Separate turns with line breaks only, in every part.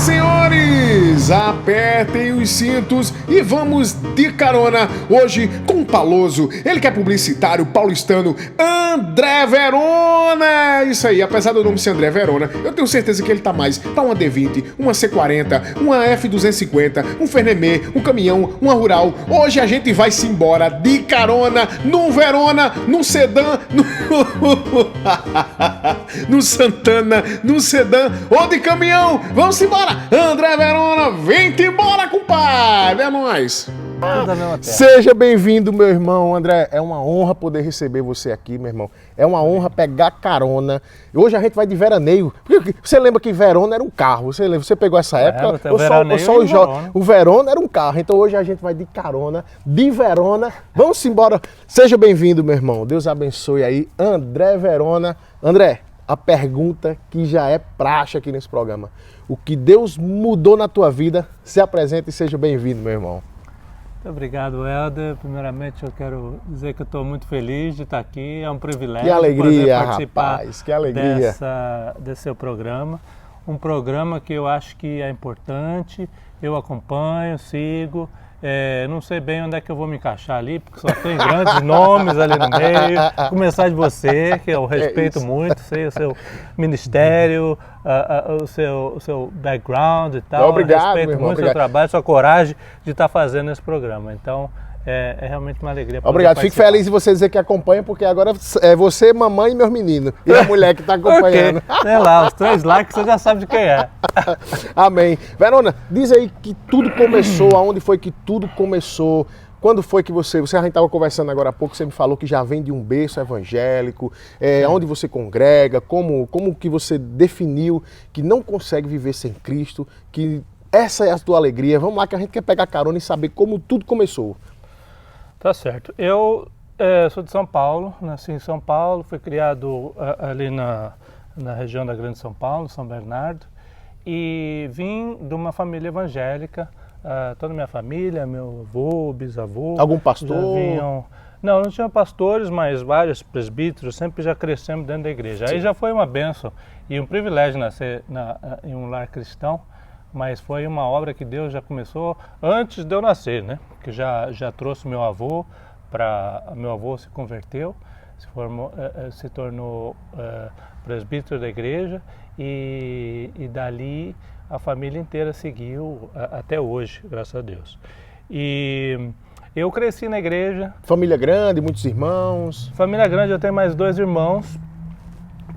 senhores, apertem os cintos e vamos de carona hoje com o Paloso, ele que é publicitário paulistano, André Verona. Isso aí, apesar do nome ser André Verona, eu tenho certeza que ele tá mais pra uma D20, uma C40, uma F250, um Fenemê, um caminhão, uma rural. Hoje a gente vai se embora de carona no Verona, no sedã, no Santana, no sedã ou de caminhão. Vamos embora! André Verona, vem-te embora, compadre! É nóis! Seja bem-vindo, meu irmão. André, é uma honra poder receber você aqui, meu irmão. É uma honra pegar carona. Hoje a gente vai de veraneio. Você lembra que Verona era um carro? Você pegou essa época? O Verona era um carro. Então hoje a gente vai de carona, de Verona. Vamos embora. Seja bem-vindo, meu irmão. Deus abençoe aí. André Verona. André, a pergunta que já é praxe aqui nesse programa. O que Deus mudou na tua vida? Se apresente e seja bem-vindo, meu irmão.
Muito obrigado, Helder. Primeiramente, eu quero dizer que eu estou muito feliz de estar aqui. É um privilégio
que alegria,
poder participar,
rapaz, que alegria.
Desse seu programa. Um programa que eu acho que é importante, eu acompanho, sigo. Não sei bem onde é que eu vou me encaixar ali, porque só tem grandes nomes ali no meio. Vou começar de você, que eu respeito muito, sei o seu ministério, o seu background e tal.
Obrigado,
respeito
meu irmão,
muito o seu trabalho, sua coragem de estar fazendo esse programa. Então, é realmente uma alegria.
Obrigado, fico feliz de você dizer que acompanha, porque agora é você, mamãe e meus meninos. E a mulher que está acompanhando.
Sei lá, os 3 likes você já sabe de quem é.
Amém. Verona, diz aí que tudo começou, aonde foi que tudo começou? Quando foi que você a gente estava conversando agora há pouco, você me falou que já vem de um berço evangélico, onde você congrega, como que você definiu que não consegue viver sem Cristo, que essa é a tua alegria. Vamos lá que a gente quer pegar carona e saber como tudo começou.
Tá certo. Eu sou de São Paulo, nasci em São Paulo, fui criado ali na região da Grande São Paulo, São Bernardo, e vim de uma família evangélica, toda a minha família, meu avô, bisavô.
Algum pastor?
Não tinha pastores, mas vários presbíteros, sempre já crescemos dentro da igreja. Sim. Aí já foi uma bênção e um privilégio nascer em um lar cristão. Mas foi uma obra que Deus já começou antes de eu nascer, né? Que já trouxe meu avô meu avô se converteu, se tornou presbítero da igreja e dali a família inteira seguiu até hoje, graças a Deus. E eu cresci na igreja.
Família grande, muitos irmãos?
Família grande, eu tenho mais 2 irmãos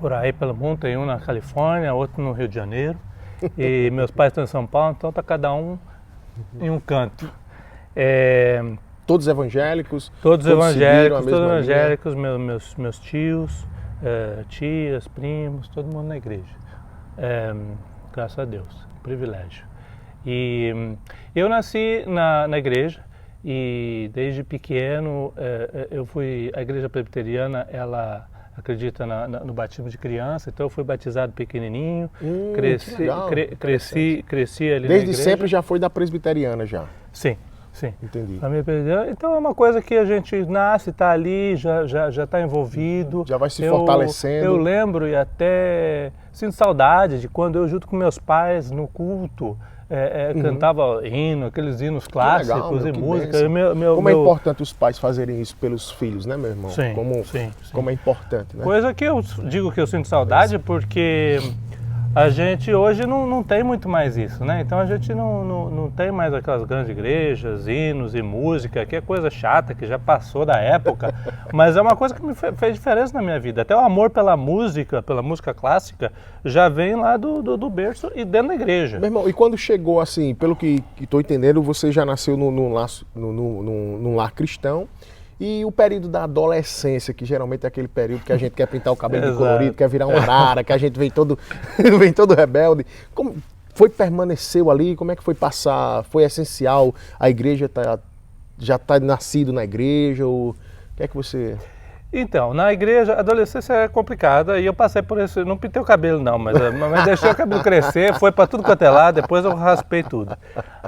por aí pelo mundo, tem um na Califórnia, outro no Rio de Janeiro. E meus pais estão em São Paulo, então está cada um em um canto.
Todos evangélicos?
Todos evangélicos, meus tios, tias, primos, todo mundo na igreja. Graças a Deus, privilégio. E eu nasci na igreja e desde pequeno a igreja presbiteriana, ela acredita no batismo de criança, então eu fui batizado pequenininho, cresci ali na igreja.
Desde sempre já foi da presbiteriana já?
Sim.
Entendi.
Então é uma coisa que a gente nasce, está ali, já está envolvido.
Já vai se fortalecendo.
Eu lembro e até sinto saudade de quando eu junto com meus pais no culto, cantava hino, aqueles hinos clássicos e música.
Como é importante os pais fazerem isso pelos filhos, né, meu irmão?
Sim,
como é importante, né?
Coisa que eu digo que eu sinto saudade porque a gente hoje não tem muito mais isso, né? Então a gente não tem mais aquelas grandes igrejas, hinos e música, que é coisa chata, que já passou da época, mas é uma coisa que me fez diferença na minha vida. Até o amor pela música clássica, já vem lá do berço e dentro da igreja.
Meu irmão, e quando chegou assim, pelo que estou entendendo, você já nasceu num lar cristão, e o período da adolescência, que geralmente é aquele período que a gente quer pintar o cabelo de colorido, quer virar um arara, que a gente vem todo rebelde. Como permaneceu ali? Como é que foi passar? Foi essencial? A igreja já está nascido na igreja? Ou o que é que você...
Então, na igreja, a adolescência é complicada e eu passei por isso, não pintei o cabelo não, mas deixei o cabelo crescer, foi para tudo quanto é lado, depois eu raspei tudo.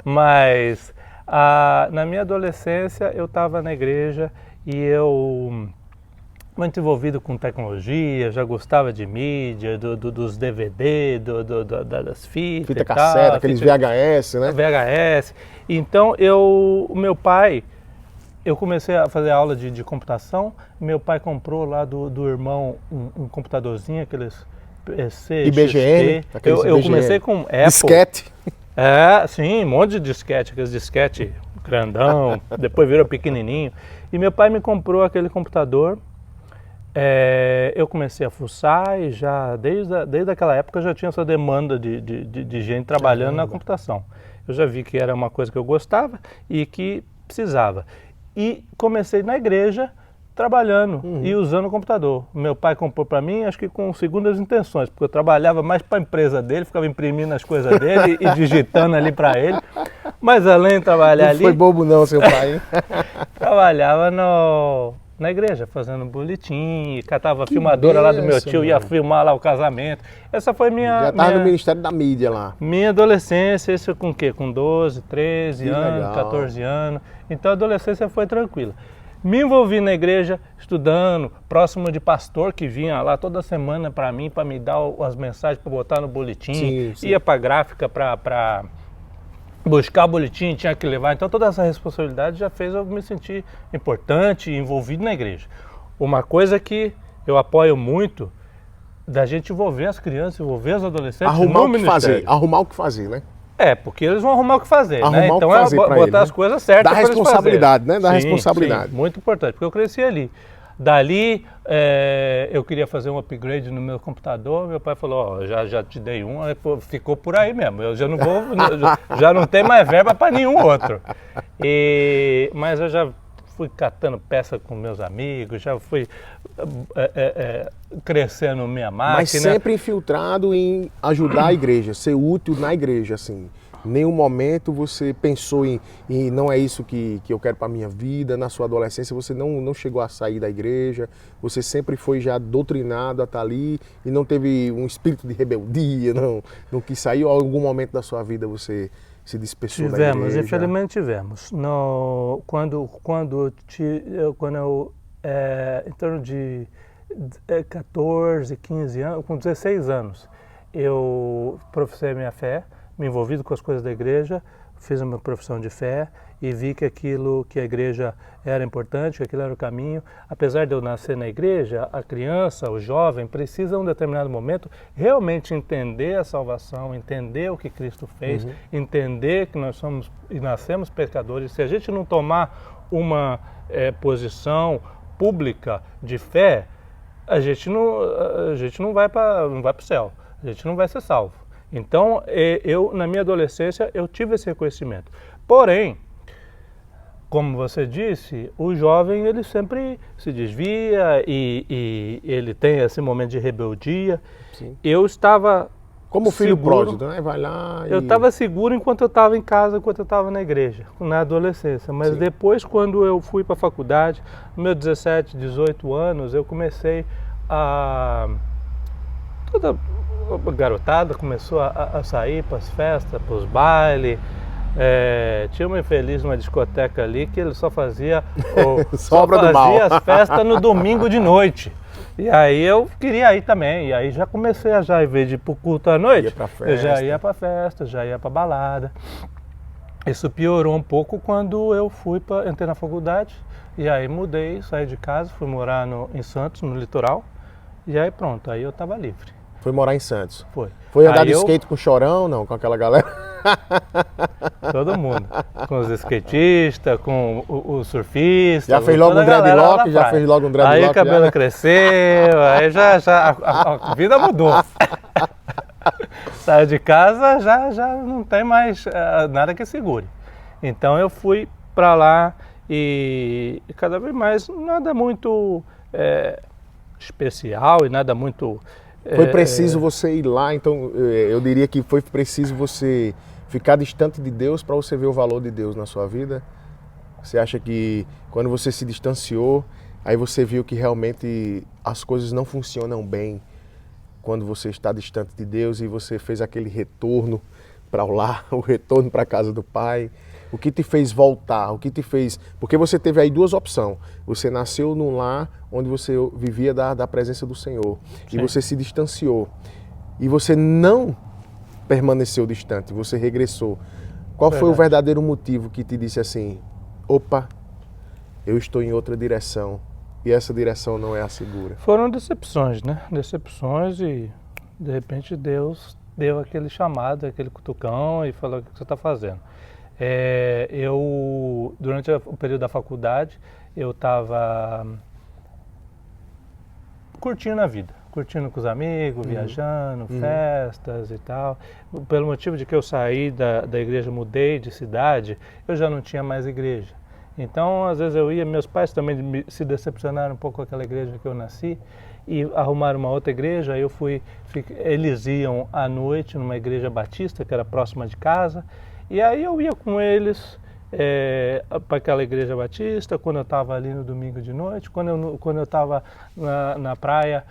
Mas na minha adolescência eu estava na igreja e eu muito envolvido com tecnologia, já gostava de mídia, dos DVD, das fitas.
Fita cassete, aqueles VHS, né?
VHS. Então, o meu pai, eu comecei a fazer aula de computação. Meu pai comprou lá do irmão um computadorzinho, aqueles PC,
IBGN.
Eu comecei com Apple.
Disquete.
Sim, um monte de disquete, aqueles disquete grandão, depois virou pequenininho. E meu pai me comprou aquele computador. Eu comecei a fuçar e já desde aquela época eu já tinha essa demanda de gente trabalhando na computação. Eu já vi que era uma coisa que eu gostava e que precisava. E comecei na igreja trabalhando e usando o computador. Meu pai comprou para mim, acho que com segundas intenções, porque eu trabalhava mais para a empresa dele, ficava imprimindo as coisas dele e digitando ali para ele. Mas além de trabalhar ali...
Não foi bobo não, seu pai, hein?
Trabalhava na igreja, fazendo boletim, catava a filmadora lá do meu tio, ia filmar lá o casamento. Essa foi minha...
Já estava no Ministério da Mídia lá.
Minha adolescência, isso com o quê? Com 12, 13 anos, legal. 14 anos. Então a adolescência foi tranquila. Me envolvi na igreja, estudando, próximo de pastor que vinha lá toda semana para mim, para me dar as mensagens para botar no boletim. Sim. Ia para a gráfica para buscar o boletim, tinha que levar. Então toda essa responsabilidade já fez eu me sentir importante e envolvido na igreja. Uma coisa que eu apoio muito, da gente envolver as crianças, envolver os adolescentes
arrumar o que fazer, né?
Porque eles vão arrumar o que fazer, né? Então botar as coisas certas.
Da responsabilidade, né? Da responsabilidade.
Sim, muito importante, porque eu cresci ali. Dali, eu queria fazer um upgrade no meu computador, meu pai falou, já te dei um, ficou por aí mesmo, eu já não vou, já não tem mais verba para nenhum outro. Mas eu já fui catando peça com meus amigos, já fui crescendo minha máquina.
Mas sempre infiltrado em ajudar a igreja, ser útil na igreja, assim. Em nenhum momento você pensou em não é isso que eu quero para a minha vida. Na sua adolescência você não chegou a sair da igreja, você sempre foi já doutrinado a estar ali e não teve um espírito de rebeldia, não quis sair, ou em algum momento da sua vida você se dispersou da igreja?
Infelizmente tivemos. Quando eu em torno de 14, 15 anos, com 16 anos, eu professei minha fé, me envolvi com as coisas da igreja, fiz uma profissão de fé e vi que que a igreja era importante, que aquilo era o caminho. Apesar de eu nascer na igreja, a criança, o jovem, precisa, em um determinado momento, realmente entender a salvação, entender o que Cristo fez, entender que nós somos e nascemos pecadores. Se a gente não tomar uma posição pública de fé, a gente não vai para o céu, a gente não vai ser salvo. Então, na minha adolescência, eu tive esse reconhecimento. Porém, como você disse, o jovem ele sempre se desvia e ele tem esse momento de rebeldia. Sim. Eu estava
como filho pródigo, né? Vai lá
Eu estava seguro enquanto eu estava em casa, enquanto eu estava na igreja, na adolescência. Mas sim, depois, quando eu fui para a faculdade, nos meus 17, 18 anos, eu comecei a... Toda a garotada começou a sair para as festas, para os bailes. Tinha uma infeliz numa discoteca ali que ele só fazia as festas no domingo de noite. E aí eu queria ir também. E aí já comecei em vez de ir para o culto à noite, eu já ia para festa, já ia para balada. Isso piorou um pouco quando eu entrei na faculdade. E aí mudei, saí de casa, fui morar em Santos, no litoral. E aí pronto, aí eu estava livre.
Foi morar em Santos?
Foi.
Foi andar de skate com o Chorão, não? Com aquela galera?
Todo mundo. Com os skatistas, com os surfistas.
Já fez logo um dreadlock? Já fez logo um dreadlock?
Aí o cabelo cresceu, aí a vida mudou. Saiu de casa, já não tem mais nada que segure. Então eu fui para lá e cada vez mais nada muito especial e nada muito...
Foi preciso você ir lá, então eu diria que foi preciso você ficar distante de Deus para você ver o valor de Deus na sua vida? Você acha que quando você se distanciou, aí você viu que realmente as coisas não funcionam bem quando você está distante de Deus e você fez aquele retorno para o lar, o retorno para a casa do Pai? O que te fez voltar? O que te fez... Porque você teve aí duas opções. Você nasceu num lar onde você vivia da presença do Senhor. Sim. E você se distanciou. E você não permaneceu distante, você regressou. Qual foi o verdadeiro motivo que te disse assim, opa, eu estou em outra direção e essa direção não é a segura?
Foram decepções, né? Decepções e de repente Deus deu aquele chamado, aquele cutucão e falou: o que você está fazendo? Durante o período da faculdade, eu estava curtindo a vida, curtindo com os amigos, viajando, festas e tal. Pelo motivo de que eu saí da igreja, mudei de cidade, eu já não tinha mais igreja. Então, às vezes eu ia, meus pais também se decepcionaram um pouco com aquela igreja que eu nasci e arrumaram uma outra igreja. Aí eu eles iam à noite numa igreja batista que era próxima de casa, e aí eu ia com eles para aquela igreja batista, quando eu estava ali no domingo de noite, quando eu estava na praia,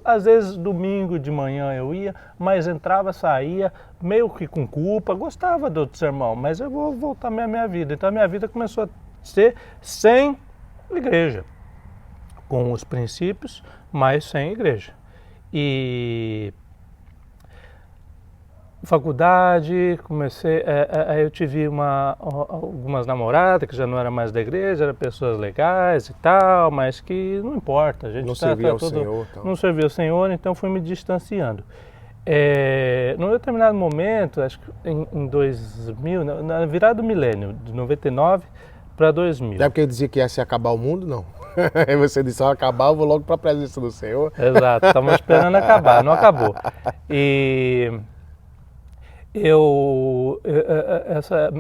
às vezes domingo de manhã eu ia, mas entrava, saía, meio que com culpa, gostava do sermão, mas eu vou voltar à minha vida. Então a minha vida começou a ser sem igreja, com os princípios, mas sem igreja. E faculdade, comecei, aí eu tive algumas namoradas que já não eram mais da igreja, eram pessoas legais e tal, mas que não importa, a gente
não servia ao Senhor, então.
Não servia ao Senhor, então fui me distanciando. Num determinado momento, acho que em 2000, na virada do milênio, de 99 para 2000.
Não é porque eu dizia que ia se acabar o mundo, não? Aí você disse, ao acabar eu vou logo para a presença do Senhor.
Exato, estamos esperando acabar, não acabou. E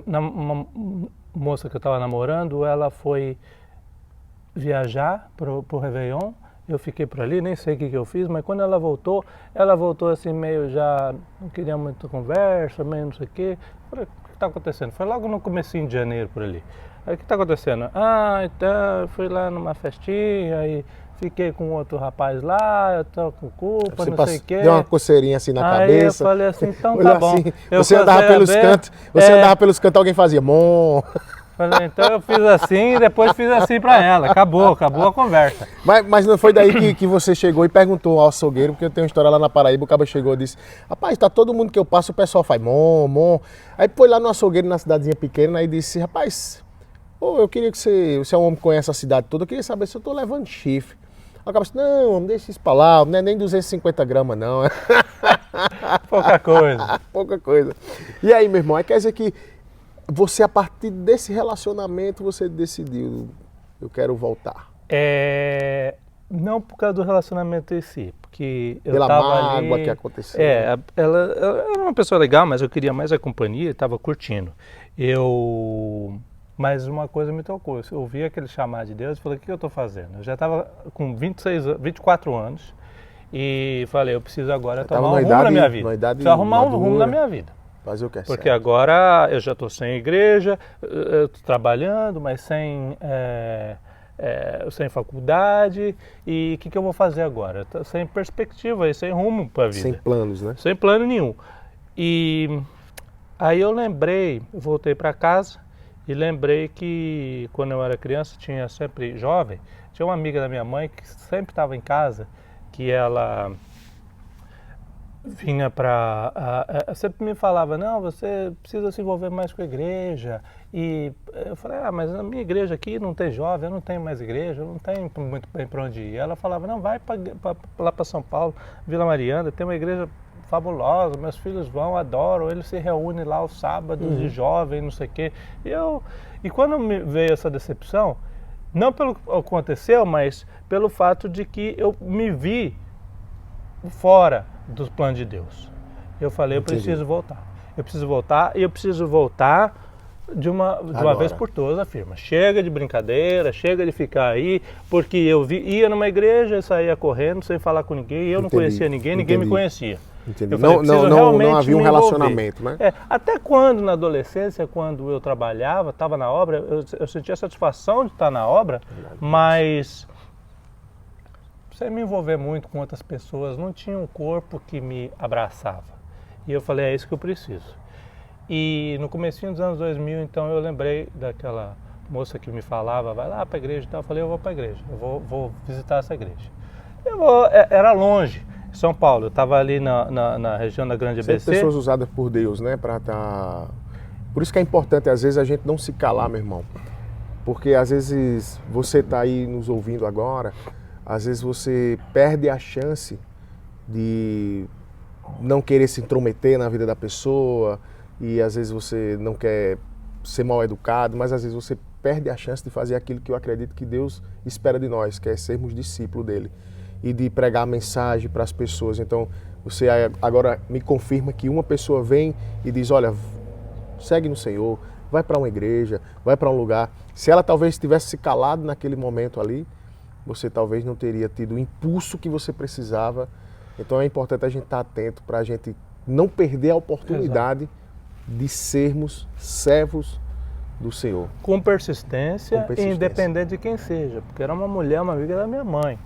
uma moça que eu estava namorando, ela foi viajar pro Réveillon, eu fiquei por ali, nem sei o que eu fiz, mas quando ela voltou assim meio já, não queria muita conversa, meio não sei o quê. Falei, o que está acontecendo? Foi logo no comecinho de janeiro por ali. Aí o que está acontecendo? Então eu fui lá numa festinha e fiquei com outro rapaz lá, eu tô com culpa, não sei o quê.
Deu uma coceirinha assim na cabeça.
Aí eu falei assim, então tá bom.
Assim, você andava pelos cantos, alguém fazia mom.
Falei, então eu fiz assim e depois fiz assim pra ela. Acabou a conversa.
Mas não foi daí que você chegou e perguntou ao açougueiro, porque eu tenho uma história lá na Paraíba, o cara chegou e disse, rapaz, tá todo mundo que eu passo, o pessoal faz mom. Aí foi lá no açougueiro, na cidadezinha pequena, e disse, rapaz, eu queria que você é um homem que conhece a cidade toda, eu queria saber se eu tô levando chifre. Aí o cara disse, não, homem, deixa isso pra lá, não é nem 250 gramas não.
Pouca coisa.
Pouca coisa. E aí, meu irmão, quer dizer que você, a partir desse relacionamento, você decidiu, eu quero voltar.
Não por causa do relacionamento em si, porque eu
pela
tava
mágoa
ali,
que aconteceu.
Ela era uma pessoa legal, mas eu queria mais a companhia e estava curtindo. Mas uma coisa me tocou, eu ouvi aquele chamado de Deus e falei, o que eu estou fazendo? Eu já estava com 24 anos e falei, eu preciso agora tomar um rumo na minha vida. Preciso arrumar um rumo na minha vida.
Fazer o que é
Porque
certo.
agora eu já estou sem igreja, eu estou trabalhando, mas sem faculdade, e o que eu vou fazer agora? Tô sem perspectiva e sem rumo para a vida.
Sem planos, né?
Sem plano nenhum. E aí eu voltei para casa e lembrei que quando eu era criança, sempre jovem, tinha uma amiga da minha mãe que sempre estava em casa, que ela vinha sempre me falava, não, você precisa se envolver mais com a igreja. E eu falei, mas na minha igreja aqui não tem jovem, eu não tenho mais igreja, eu não tenho muito bem para onde ir. Ela falava, não, vai lá para São Paulo, Vila Mariana, tem uma igreja fabulosa, meus filhos vão, adoram, eles se reúnem lá aos sábados de jovem, não sei o quê. E quando me veio essa decepção, não pelo que aconteceu, mas pelo fato de que eu me vi fora dos planos de Deus. Eu falei, eu preciso voltar. Eu preciso voltar de uma vez por todas, afirma. Chega de brincadeira, chega de ficar aí, porque eu ia numa igreja e saía correndo sem falar com ninguém, eu não conhecia ninguém, ninguém me conhecia.
Entendi.
Eu falei,
não havia um relacionamento, né?
Até quando na adolescência, quando eu trabalhava, estava na obra, eu sentia a satisfação de estar na obra, mas sem me envolver muito com outras pessoas, não tinha um corpo que me abraçava. E eu falei, é isso que eu preciso. E no comecinho dos anos 2000, então, eu lembrei daquela moça que me falava, vai lá para a igreja e tal. Eu falei, eu vou para a igreja, vou visitar essa igreja. Era longe, São Paulo, eu estava ali na região da Grande ABC.
Sempre pessoas usadas por Deus, né? Por isso que é importante, às vezes, a gente não se calar, meu irmão. Porque, às vezes, você está aí nos ouvindo agora, às vezes você perde a chance de não querer se intrometer na vida da pessoa, e às vezes você não quer ser mal educado, mas às vezes você perde a chance de fazer aquilo que eu acredito que Deus espera de nós, que é sermos discípulos dele e de pregar a mensagem para as pessoas. Então, você agora me confirma que uma pessoa vem e diz, olha, segue no Senhor, vai para uma igreja, vai para um lugar. Se ela talvez tivesse se calado naquele momento ali, você talvez não teria tido o impulso que você precisava. Então é importante a gente estar atento para a gente não perder a oportunidade de sermos servos do Senhor.
Com persistência, independente de quem seja. Porque era uma mulher, uma amiga da minha mãe,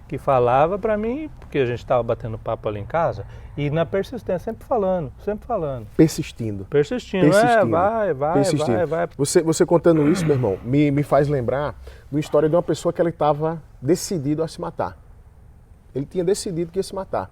que falava para mim, porque a gente estava batendo papo ali em casa, e na persistência, sempre falando.
Persistindo.
Persistindo. Vai.
Você contando isso, meu irmão, me faz lembrar de uma história de uma pessoa que ele estava decidido a se matar. Ele tinha decidido que ia se matar.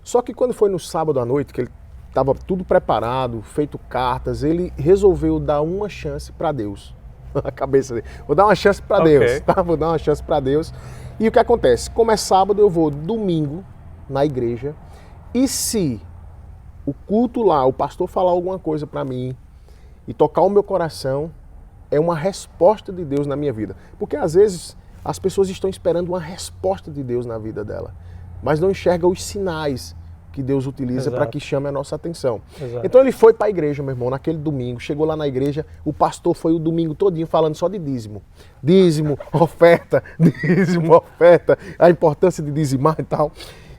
Só que quando foi no sábado à noite, que ele estava tudo preparado, feito cartas, ele resolveu dar uma chance para Deus. A cabeça dele. Vou dar uma chance para Deus, tá? Vou dar uma chance para Deus. E o que acontece? Como é sábado, eu vou domingo na igreja, e se o culto lá, o pastor falar alguma coisa para mim e tocar o meu coração, é uma resposta de Deus na minha vida. Porque às vezes as pessoas estão esperando uma resposta de Deus na vida dela, mas não enxergam os sinais que Deus utiliza para que chame a nossa atenção.
Exato.
Então ele foi para a igreja, meu irmão, naquele domingo, chegou lá na igreja, o pastor foi o domingo todinho falando só de dízimo. Dízimo, oferta, a importância de dizimar e tal,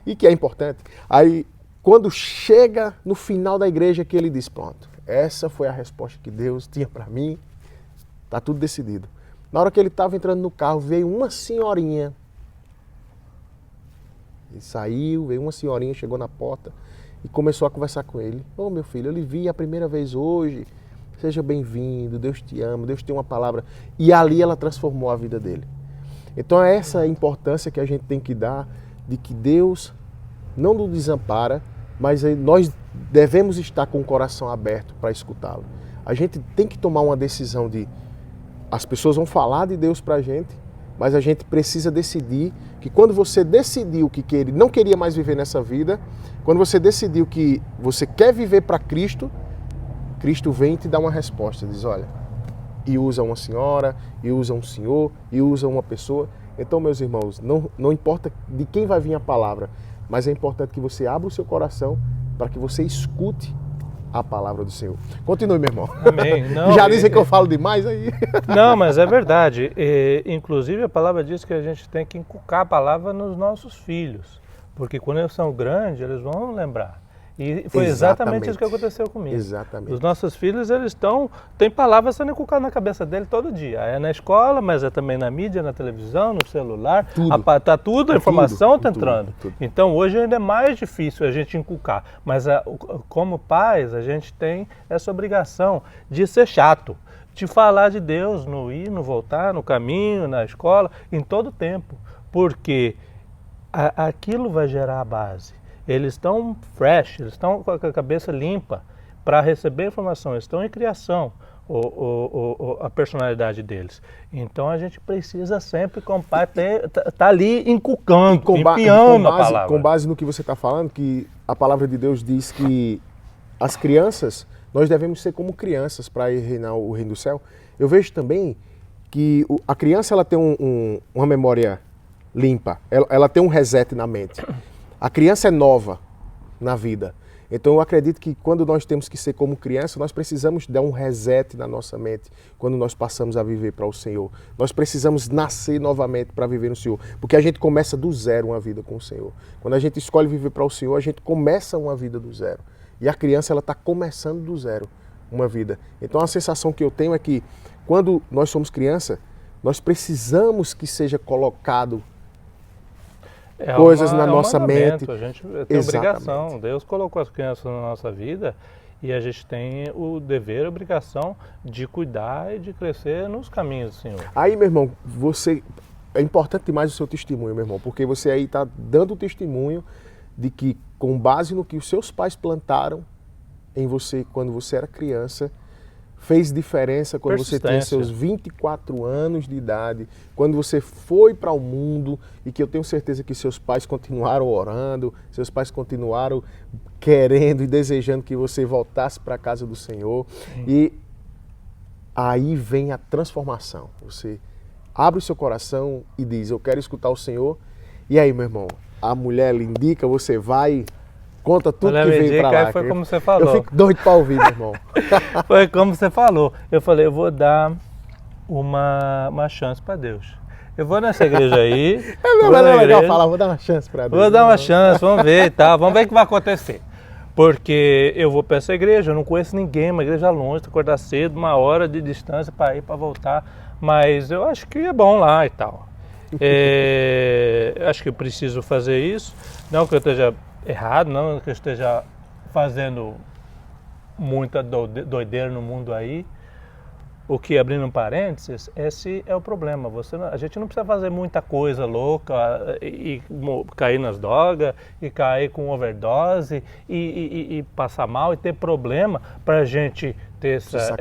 e que é importante. Aí, quando chega no final da igreja, que ele diz, pronto, essa foi a resposta que Deus tinha para mim, tá tudo decidido. Na hora que ele estava entrando no carro, veio uma senhorinha. Ele saiu, veio uma senhorinha, chegou na porta e começou a conversar com ele. Ô, meu filho, eu lhe vi a primeira vez hoje. Seja bem-vindo, Deus te ama, Deus tem uma palavra. E ali ela transformou a vida dele. Então é essa a importância que a gente tem que dar de que Deus não nos desampara, mas nós devemos estar com o coração aberto para escutá-lo. A gente tem que tomar uma decisão de... As pessoas vão falar de Deus para a gente, mas a gente precisa decidir que quando você decidiu que não queria mais viver nessa vida, quando você decidiu que você quer viver para Cristo, Cristo vem e te dá uma resposta, diz, olha, e usa uma senhora, e usa um senhor, e usa uma pessoa. Então, meus irmãos, não importa de quem vai vir a palavra, mas é importante que você abra o seu coração para que você escute a palavra do Senhor. Continue, meu irmão.
Amém. Não,
já dizem que eu falo demais aí.
Não, mas é verdade. Inclusive, a palavra diz que a gente tem que inculcar a palavra nos nossos filhos, porque quando eles são grandes, eles vão lembrar. E foi exatamente isso que aconteceu comigo.
Exatamente.
Os nossos filhos, tem palavras sendo inculcadas na cabeça dele todo dia. É na escola, mas é também na mídia, na televisão, no celular. Tá tudo, a informação está entrando.
Tudo.
Então hoje ainda é mais difícil a gente inculcar. Mas como pais, a gente tem essa obrigação de ser chato, de falar de Deus no ir, no voltar, no caminho, na escola, em todo tempo. Porque aquilo vai gerar a base. Eles estão fresh, eles estão com a cabeça limpa para receber informação, eles estão em criação, a personalidade deles. Então a gente precisa sempre, como pai, tá ali inculcando, empiando a palavra.
Com base no que você está falando, que a palavra de Deus diz que as crianças, nós devemos ser como crianças para reinar o reino do céu. Eu vejo também que a criança ela tem uma memória limpa, ela tem um reset na mente. A criança é nova na vida. Então eu acredito que quando nós temos que ser como criança, nós precisamos dar um reset na nossa mente quando nós passamos a viver para o Senhor. Nós precisamos nascer novamente para viver no Senhor, porque a gente começa do zero uma vida com o Senhor. Quando a gente escolhe viver para o Senhor, a gente começa uma vida do zero. E a criança ela está começando do zero uma vida. Então a sensação que eu tenho é que quando nós somos criança, nós precisamos que seja colocado coisas na nossa mente.
A gente tem obrigação. Deus colocou as crianças na nossa vida E a gente tem o dever, a obrigação de cuidar e de crescer nos caminhos do Senhor.
Aí, meu irmão, é importante demais o seu testemunho, meu irmão, porque você aí está dando o testemunho de que, com base no que os seus pais plantaram em você quando você era criança, fez diferença quando você tinha seus 24 anos de idade, quando você foi para o mundo, e que eu tenho certeza que seus pais continuaram orando, seus pais continuaram querendo e desejando que você voltasse para a casa do Senhor. Sim. E aí vem a transformação. Você abre o seu coração e diz, eu quero escutar o Senhor. E aí, meu irmão, a mulher lhe indica, você vai... Conta tudo que veio pra lá.
Foi como você falou.
Eu fico doido pra ouvir, meu irmão.
Foi como você falou. Eu falei, eu vou dar uma chance pra Deus. Eu vou nessa igreja aí.
É legal falar, vou dar uma chance pra Deus.
Vou dar uma chance, vamos ver e tal. Vamos ver o que vai acontecer. Porque eu vou pra essa igreja, eu não conheço ninguém, uma igreja longe, tem que acordar cedo, 1 hora de distância pra ir, pra voltar. Mas eu acho que é bom lá e tal. Acho que eu preciso fazer isso. Não que eu esteja errado, não que eu esteja fazendo muita doideira no mundo aí. O que, abrindo um parênteses, esse é o problema. A gente não precisa fazer muita coisa louca e cair nas drogas, e cair com overdose, e passar mal e ter problema para a gente ter essa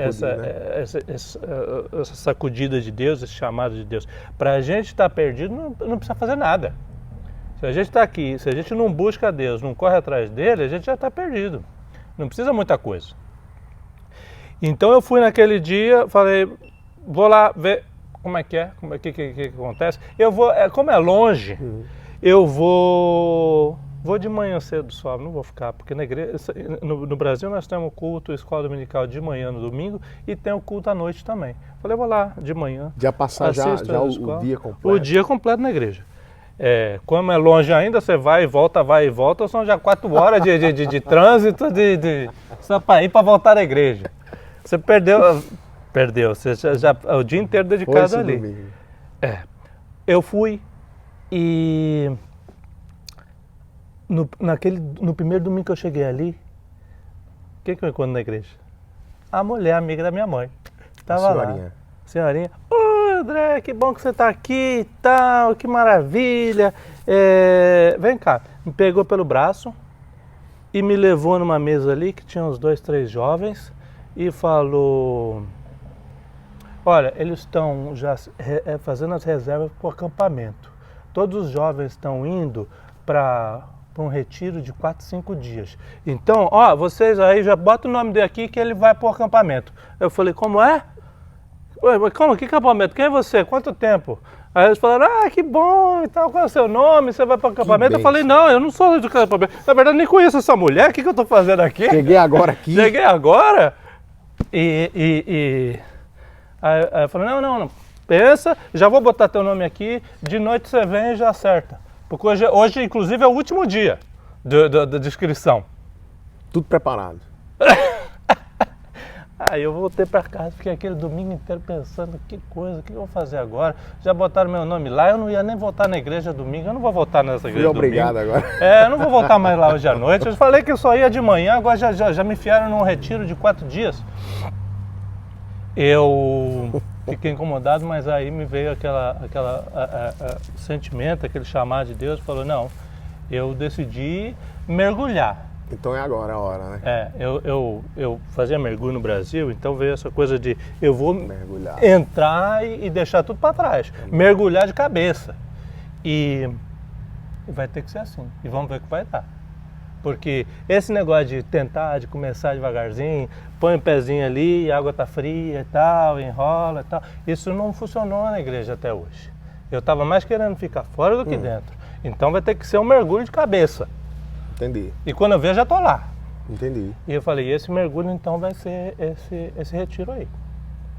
sacudida de Deus, esse chamado de Deus. Para a gente estar perdido, não precisa fazer nada. Se a gente está aqui, se a gente não busca Deus, não corre atrás dele, a gente já está perdido. Não precisa muita coisa. Então eu fui naquele dia, falei, vou lá ver como é que acontece. Eu vou, como é longe, eu vou de manhã cedo só, não vou ficar, porque na igreja, no Brasil nós temos culto, escola dominical de manhã no domingo e tem o culto à noite também. Falei, vou lá de manhã.
Já passar já o dia completo?
O dia completo na igreja. Como é longe ainda, você vai e volta, são já 4 horas de trânsito só para ir para voltar à igreja. Você perdeu, você já o dia inteiro dedicado ali. Domingo. Eu fui e no primeiro domingo que eu cheguei ali, o que eu encontro na igreja? A mulher amiga da minha mãe. Tava lá. Senhorinha. André, que bom que você está aqui e tal, que maravilha. Vem cá, me pegou pelo braço e me levou numa mesa ali que tinha uns 2, 3 jovens e falou, olha, eles estão já fazendo as reservas para o acampamento. Todos os jovens estão indo para um retiro de 4, 5 dias. Então, vocês aí já botam o nome dele aqui que ele vai para o acampamento. Eu falei, como é? Ué, mas como? Que acampamento? Quem é você? Quanto tempo? Aí eles falaram, que bom e tal, qual é o seu nome? Você vai para o acampamento? Eu falei, não, eu não sou do acampamento. Na verdade, nem conheço essa mulher, o que eu estou fazendo aqui?
Cheguei agora aqui.
Cheguei agora? Aí eu falei, não, pensa, já vou botar teu nome aqui, de noite você vem e já acerta. Porque hoje inclusive, é o último dia da inscrição.
Tudo preparado.
Aí eu voltei para casa, fiquei aquele domingo inteiro pensando, que coisa, o que eu vou fazer agora? Já botaram meu nome lá, eu não ia nem voltar na igreja domingo, eu não vou voltar nessa igreja domingo.
Obrigado agora.
Eu não vou voltar mais lá hoje à noite. Eu falei que eu só ia de manhã, agora já me enfiaram num retiro de 4 dias. Eu fiquei incomodado, mas aí me veio aquele sentimento, aquele chamado de Deus, falou, não, eu decidi mergulhar.
Então é agora a hora, né?
Eu fazia mergulho no Brasil, então veio essa coisa de eu vou entrar e deixar tudo para trás, mergulhar de cabeça. E vai ter que ser assim, e vamos ver o que vai dar. Porque esse negócio de tentar, de começar devagarzinho, põe o pezinho ali, a água tá fria e tal, enrola e tal, isso não funcionou na igreja até hoje. Eu estava mais querendo ficar fora do que dentro. Então vai ter que ser um mergulho de cabeça.
Entendi.
E quando eu ver, já tô lá.
Entendi.
E eu falei, esse mergulho então vai ser esse retiro aí.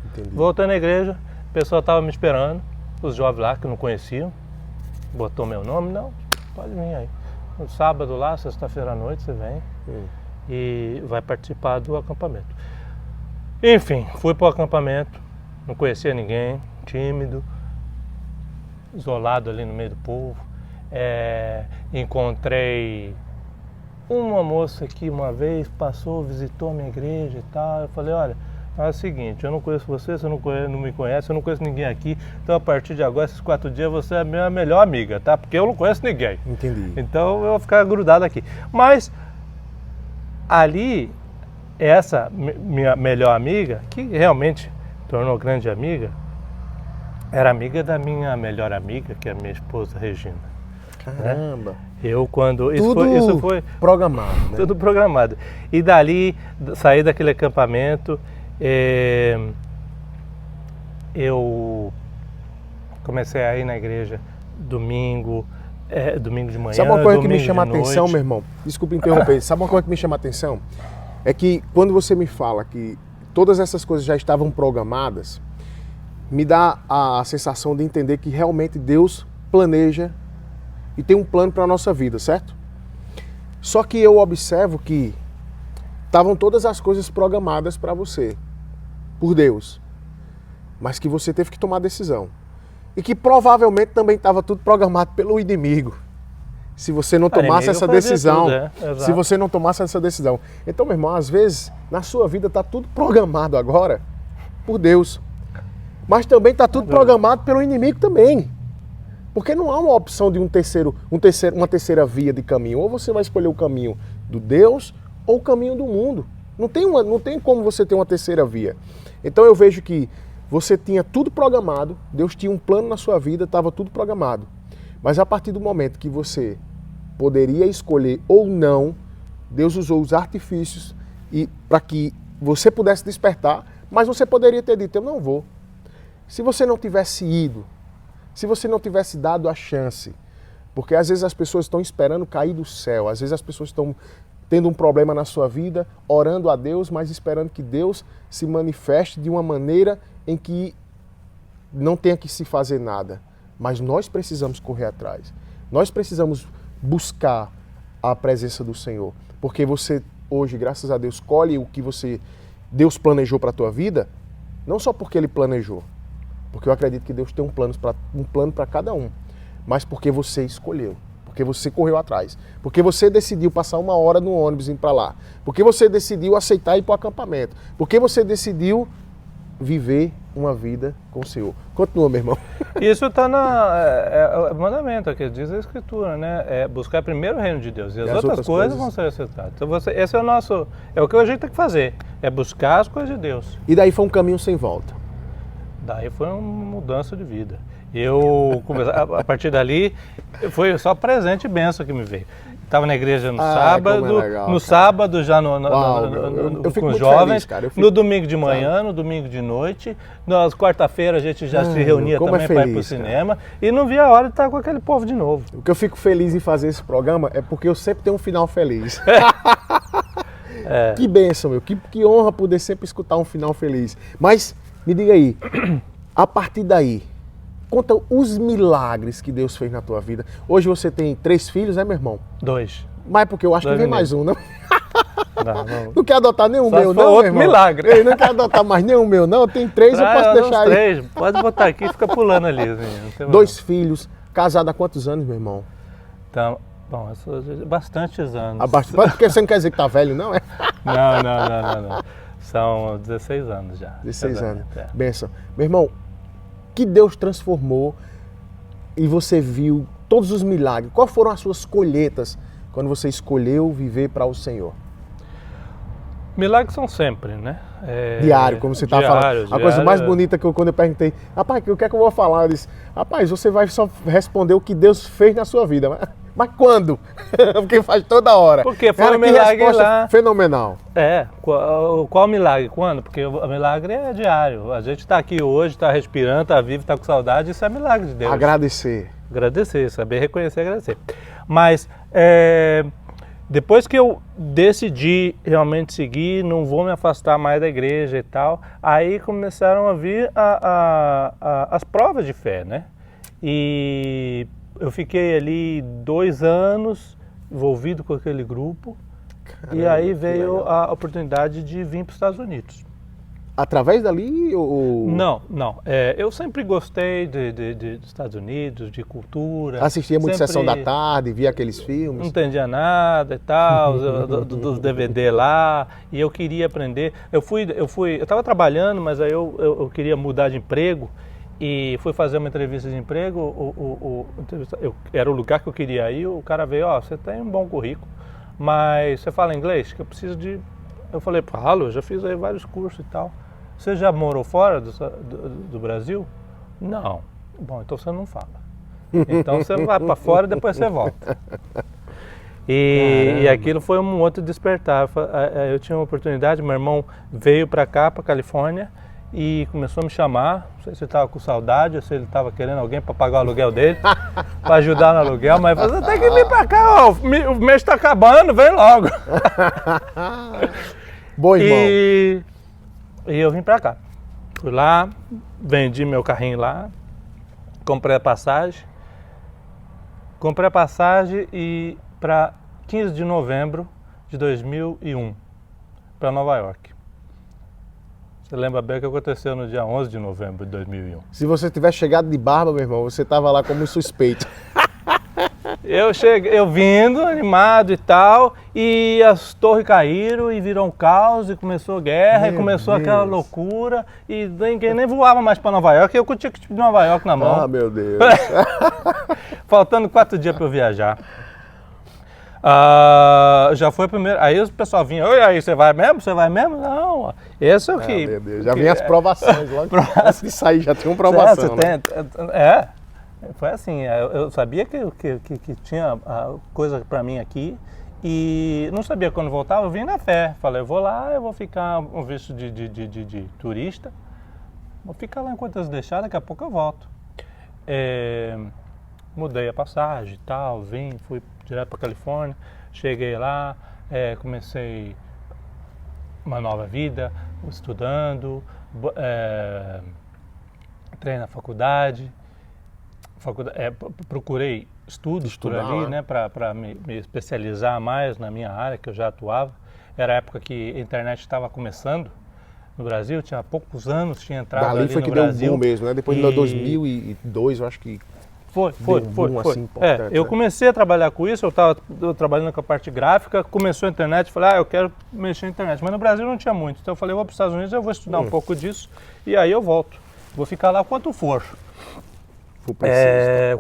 Entendi.
Voltei na igreja, o pessoal estava me esperando, os jovens lá que não conheciam, botou meu nome, não, pode vir aí. No sábado lá, sexta-feira à noite, você vem e vai participar do acampamento. Enfim, fui para o acampamento, não conhecia ninguém, tímido, isolado ali no meio do povo. Encontrei uma moça que uma vez passou, visitou a minha igreja e tal. Eu falei, olha, é o seguinte, eu não conheço você não me conhece, eu não conheço ninguém aqui. Então, a partir de agora, esses 4 dias, você é a minha melhor amiga, tá? Porque eu não conheço ninguém.
Entendi.
Então, eu vou ficar grudado aqui. Mas, ali, essa minha melhor amiga, que realmente tornou grande amiga, era amiga da minha melhor amiga, que é a minha esposa, Regina.
Caramba.
Né? Eu quando...
Isso foi programado, né?
Tudo programado. E dali, saí daquele acampamento, eu comecei a ir na igreja domingo de manhã.
Sabe uma coisa que me chama a atenção, meu irmão? Desculpa interromper. Sabe uma coisa que me chama a atenção? É que quando você me fala que todas essas coisas já estavam programadas, me dá a sensação de entender que realmente Deus planeja e tem um plano para a nossa vida, certo? Só que eu observo que estavam todas as coisas programadas para você, por Deus, mas que você teve que tomar decisão. E que provavelmente também estava tudo programado pelo inimigo, se você não tomasse essa decisão. Se você não tomasse essa decisão. Então, meu irmão, às vezes, na sua vida está tudo programado agora por Deus, mas também está tudo programado pelo inimigo também. Porque não há uma opção de uma terceira via de caminho. Ou você vai escolher o caminho do Deus ou o caminho do mundo. Não tem como você ter uma terceira via. Então eu vejo que você tinha tudo programado, Deus tinha um plano na sua vida, estava tudo programado. Mas a partir do momento que você poderia escolher ou não, Deus usou os artifícios para que você pudesse despertar, mas você poderia ter dito, eu não vou. Se você não tivesse ido, se você não tivesse dado a chance, porque às vezes as pessoas estão esperando cair do céu, às vezes as pessoas estão tendo um problema na sua vida, orando a Deus, mas esperando que Deus se manifeste de uma maneira em que não tenha que se fazer nada. Mas nós precisamos correr atrás. Nós precisamos buscar a presença do Senhor. Porque você hoje, graças a Deus, colhe o que Deus planejou para a tua vida, não só porque Ele planejou, porque eu acredito que Deus tem um plano para cada um, mas porque você escolheu, porque você correu atrás, porque você decidiu passar 1 hora no ônibus indo para lá, porque você decidiu aceitar ir para o acampamento, porque você decidiu viver uma vida com o Senhor. Continua, meu irmão.
Isso está no mandamento, que diz a Escritura, né? É buscar primeiro o reino de Deus e as outras coisas vão ser aceitadas. Então esse é o que a gente tem que fazer, é buscar as coisas de Deus.
E daí foi um caminho sem volta.
Daí foi uma mudança de vida. Eu, a partir dali, foi só presente e bênção que me veio. Estava na igreja no sábado,
legal,
no sábado já com os jovens,
feliz,
no domingo de manhã, no domingo de noite, nas quarta-feira a gente já se reunia também para ir para o cinema, e não via a hora de estar com aquele povo de novo.
O que eu fico feliz em fazer esse programa é porque eu sempre tenho um final feliz. Que bênção, meu, que honra poder sempre escutar um final feliz. Mas me diga aí, a partir daí, conta os milagres que Deus fez na tua vida. Hoje você tem 3 filhos, né, meu irmão?
2.
Mas porque eu acho que vem mais um, não?
Não
quer adotar nenhum
só
meu, não,
outro
meu irmão?
Milagre.
Ele não quer adotar mais nenhum meu, não? Tem 3, eu posso deixar aí.
3, pode botar aqui e fica pulando ali.
2 filhos, casado há quantos anos, meu irmão?
Então, bom, bastantes anos.
Porque você não quer dizer que tá velho, não, é?
Não. São 16 anos já.
16 anos. Benção. Meu irmão, que Deus transformou e você viu todos os milagres. Quais foram as suas colheitas quando você escolheu viver para o Senhor?
Milagres são sempre, né?
Diário, como você estava falando. A coisa mais bonita que quando eu perguntei, rapaz, o que é que eu vou falar? Eu disse, rapaz, você vai só responder o que Deus fez na sua vida. Mas quando? Porque faz toda hora.
Porque foi um milagre lá.
Fenomenal.
Qual milagre? Quando? Porque o milagre é diário. A gente está aqui hoje, está respirando, está vivo, está com saudade, isso é milagre de Deus.
Agradecer,
saber reconhecer e agradecer. Mas depois que eu decidi realmente seguir, não vou me afastar mais da igreja e tal, aí começaram a vir as provas de fé, né? E eu fiquei ali 2 anos envolvido com aquele grupo. Caramba, e aí veio a oportunidade de vir para os Estados Unidos.
Através dali ou...
Não. Eu sempre gostei dos Estados Unidos, de cultura.
Assistia muito Sessão da Tarde, via aqueles filmes?
Não entendia nada e tal, dos DVD lá, e eu queria aprender. Eu estava trabalhando, mas aí eu queria mudar de emprego e fui fazer uma entrevista de emprego. Era o lugar que eu queria ir, o cara veio, você tem um bom currículo, mas você fala inglês? Que eu preciso de... Eu falei, falo, eu já fiz aí vários cursos e tal. Você já morou fora do Brasil? Não. Bom, então você não fala. Então você vai para fora e depois você volta. E aquilo foi um outro despertar. Eu tinha uma oportunidade, meu irmão veio para cá, para Califórnia, e começou a me chamar. Não sei se ele estava com saudade ou se ele estava querendo alguém para pagar o aluguel dele, para ajudar no aluguel, mas ele falou, você tem que vir para cá, o mês está acabando, vem logo.
Bom, irmão.
E eu vim pra cá. Fui lá, vendi meu carrinho lá, comprei a passagem e para 15 de novembro de 2001, para Nova York. Você lembra bem o que aconteceu no dia 11 de novembro de 2001?
Se você tivesse chegado de barba, meu irmão, você tava lá como suspeito.
Eu vindo, animado e tal, e as torres caíram e virou um caos, e começou a guerra, e começou aquela loucura, e ninguém nem voava mais para Nova York, eu com o ticket de Nova York na mão.
Ah, meu Deus.
Faltando 4 dias para eu viajar. Já foi o primeiro, aí o pessoal vinha, oi, aí você vai mesmo? Você vai mesmo? Não, esse é o que...
meu Deus, já vinha as provações logo, antes de sair já tinha uma provação, né?
Foi assim, eu sabia que tinha coisa para mim aqui e não sabia quando voltava, eu vim na fé. Falei, eu vou lá, eu vou ficar um visto de turista, vou ficar lá enquanto eles deixarem, daqui a pouco eu volto. Mudei a passagem e tal, fui direto para Califórnia, cheguei lá, comecei uma nova vida, estudando, entrei na faculdade. Procurei estudos por ali, né, para me especializar mais na minha área que eu já atuava. Era a época que a internet estava começando no Brasil, tinha poucos anos, tinha entrado ali no Brasil. Dali foi que deu um
boom mesmo, né? Depois de 2002, eu acho que
foi.
Assim, importante,
eu comecei a trabalhar com isso, eu estava trabalhando com a parte gráfica, começou a internet, falei, eu quero mexer na internet, mas no Brasil não tinha muito, então eu falei, eu vou para os Estados Unidos, eu vou estudar um pouco disso e aí eu volto, vou ficar lá quanto for.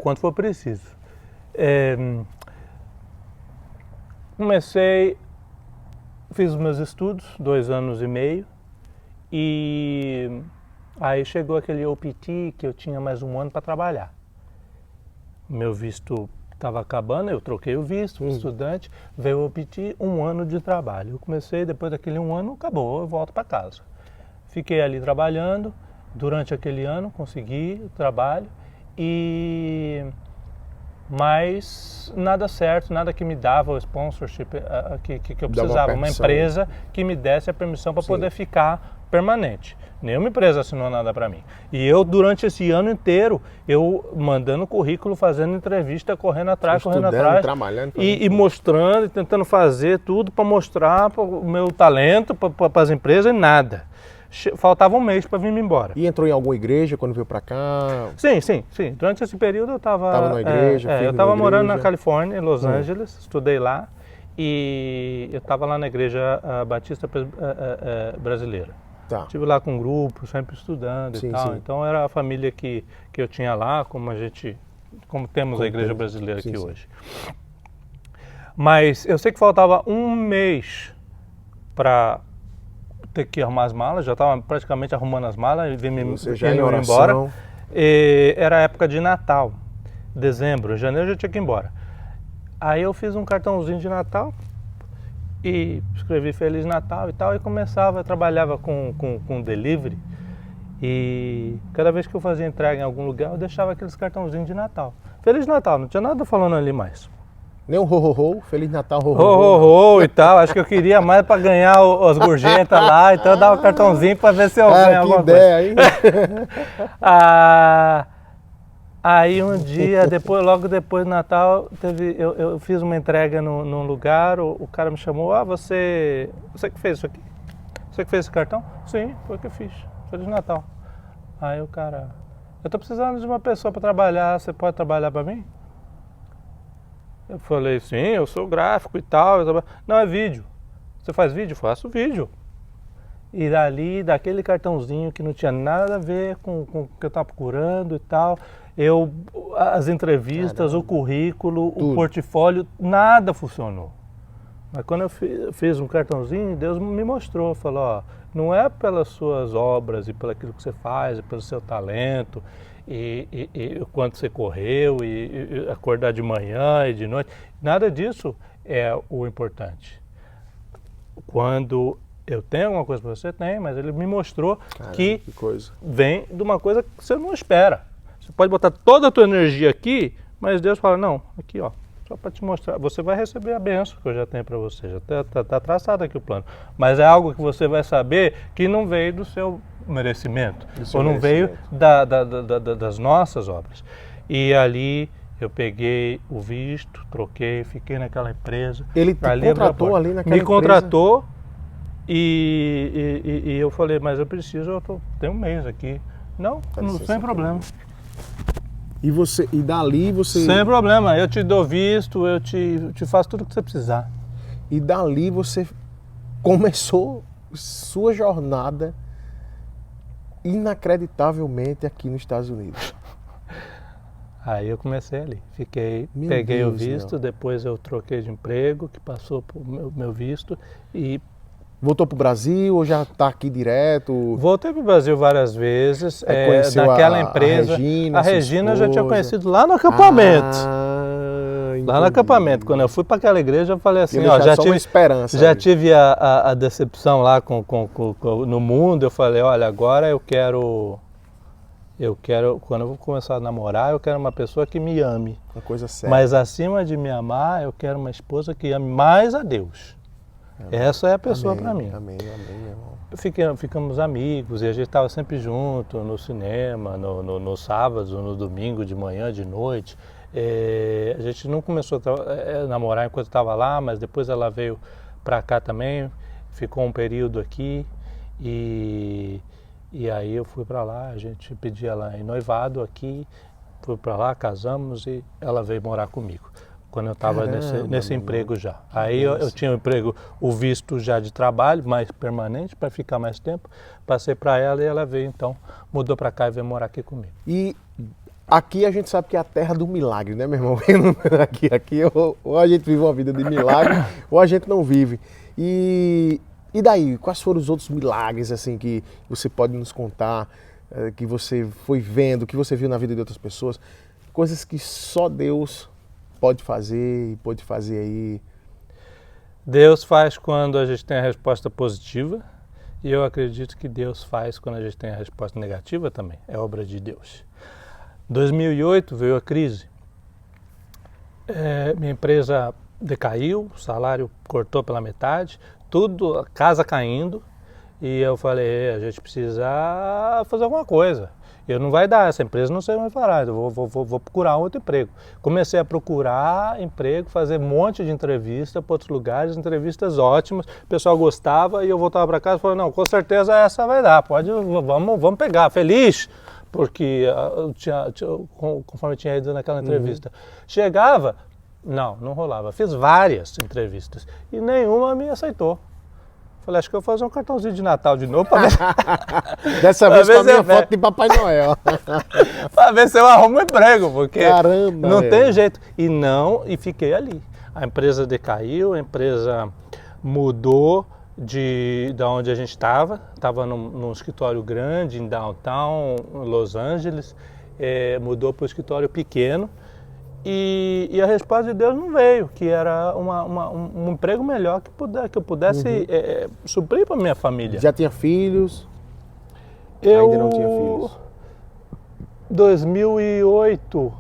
Quanto for preciso. Fiz os meus estudos, 2 anos e meio, e aí chegou aquele OPT que eu tinha mais 1 ano para trabalhar. Meu visto estava acabando, eu troquei o visto, estudante, veio o OPT, 1 ano de trabalho. Eu comecei, depois daquele 1 ano, acabou, eu volto para casa. Fiquei ali trabalhando, durante aquele ano consegui o trabalho, mas nada certo, nada que me dava o sponsorship que eu precisava, uma empresa que me desse a permissão para poder ficar permanente. Nenhuma empresa assinou nada para mim. E eu, durante esse ano inteiro, eu mandando currículo, fazendo entrevista, correndo atrás,
trabalhando,
e mostrando, e tentando fazer tudo para mostrar o meu talento para as empresas e nada. Faltava 1 mês para vir embora.
E entrou em alguma igreja quando veio para cá?
Sim. Durante esse período eu estava
na igreja,
eu estava morando na Califórnia, em Los Angeles, estudei lá e eu estava lá na igreja Batista brasileira.
Tá.
Estive lá com um grupo, sempre estudando e tal. Sim. Então era a família que eu tinha lá, como temos a igreja brasileira aqui hoje. Mas eu sei que faltava 1 mês para ter que arrumar as malas, já estava praticamente arrumando as malas e indo embora. Era época de Natal, dezembro, janeiro eu já tinha que ir embora. Aí eu fiz um cartãozinho de Natal e escrevi Feliz Natal e tal, e eu trabalhava com delivery, e cada vez que eu fazia entrega em algum lugar eu deixava aqueles cartãozinhos de Natal. Feliz Natal, não tinha nada falando ali mais.
Nem um ho-ho-ho, Feliz Natal,
ho-ho-ho e tal. Acho que eu queria mais para ganhar as gorjetas lá, então eu dava o cartãozinho para ver se eu ganhava alguma
ideia,
coisa. Aí um dia, logo depois do Natal, eu fiz uma entrega num lugar, o cara me chamou, você que fez isso aqui? Você que fez esse cartão? Sim, foi o que eu fiz. Feliz Natal. Aí o cara, eu tô precisando de uma pessoa para trabalhar, você pode trabalhar para mim? Eu falei, sim, eu sou gráfico e tal. Não, é vídeo. Você faz vídeo? Faço vídeo. E dali, daquele cartãozinho que não tinha nada a ver com o que eu estava procurando e tal, as entrevistas, o currículo, o portfólio, nada funcionou. Mas quando eu fiz um cartãozinho, Deus me mostrou, falou, ó, não é pelas suas obras e pelo aquilo que você faz, pelo seu talento, e o quanto você correu, e acordar de manhã e de noite, nada disso é o importante. Quando eu tenho alguma coisa para você, tem, mas ele me mostrou que vem de uma coisa que você não espera. Você pode botar toda a tua energia aqui, mas Deus fala, não, aqui ó, só para te mostrar, você vai receber a bênção que eu já tenho para você, já tá traçado aqui o plano. Mas é algo que você vai saber que não veio do seu merecimento, ou não veio das nossas obras. E ali eu peguei o visto, troquei, fiquei naquela empresa.
Ele te contratou ali naquela empresa?
Me contratou. E eu falei, mas eu preciso, tem um mês aqui. Não, sem problema.
E dali você...
Sem problema, eu te dou visto, eu te faço tudo o que você precisar.
E dali você começou sua jornada inacreditavelmente aqui nos Estados Unidos.
Aí eu comecei ali, peguei o visto, depois eu troquei de emprego, que passou pro meu visto e...
Voltou para o Brasil ou já está aqui direto?
Voltei para o Brasil várias vezes, daquela empresa. A Regina eu já tinha conhecido lá no acampamento. Lá no acampamento, quando eu fui para aquela igreja, eu falei assim, ó, já tive a decepção lá no mundo, eu falei, olha, agora eu quero, quando eu vou começar a namorar, eu quero uma pessoa que me ame.
Uma coisa séria.
Mas acima de me amar, eu quero uma esposa que ame mais a Deus. Essa é a pessoa para mim.
Amém, irmão.
Ficamos amigos e a gente estava sempre junto no cinema, no sábado, no domingo, de manhã, de noite. A gente não começou a namorar enquanto estava lá, mas depois ela veio para cá também, ficou um período aqui e aí eu fui para lá, a gente pediu ela em noivado aqui, fui para lá, casamos e ela veio morar comigo. Quando eu estava nesse emprego já. Aí eu tinha um emprego, o visto já de trabalho, mais permanente, para ficar mais tempo. Passei para ela e ela veio então, mudou para cá e veio morar aqui comigo.
E aqui a gente sabe que é a terra do milagre, né, meu irmão? Aqui ou a gente vive uma vida de milagre ou a gente não vive. E daí, quais foram os outros milagres assim que você pode nos contar, que você foi vendo, que você viu na vida de outras pessoas? Coisas que só Deus pode fazer e pode fazer aí.
Deus faz quando a gente tem a resposta positiva e eu acredito que Deus faz quando a gente tem a resposta negativa também. É obra de Deus. 2008 veio a crise. Minha empresa decaiu, o salário cortou pela metade, tudo, a casa caindo e eu falei, a gente precisa fazer alguma coisa. Eu não vai dar, essa empresa não sei mais parar, eu vou procurar outro emprego. Comecei a procurar emprego, fazer um monte de entrevista para outros lugares, entrevistas ótimas, o pessoal gostava e eu voltava para casa e falava, não, com certeza essa vai dar, vamos pegar, feliz, porque conforme eu tinha ido naquela entrevista. Chegava, não rolava, fiz várias entrevistas e nenhuma me aceitou. Falei, acho que eu vou fazer um cartãozinho de Natal de novo para ver.
Dessa vez com a minha foto de Papai Noel.
Para ver se eu arrumo um emprego, porque
caramba,
não tem jeito. E fiquei ali. A empresa decaiu, a empresa mudou de onde a gente estava. Estava num escritório grande em downtown, Los Angeles. Mudou para um escritório pequeno. E a resposta de Deus não veio, que era um emprego melhor que eu pudesse suprir para minha família.
Já tinha filhos? Ainda não tinha filhos?
2008,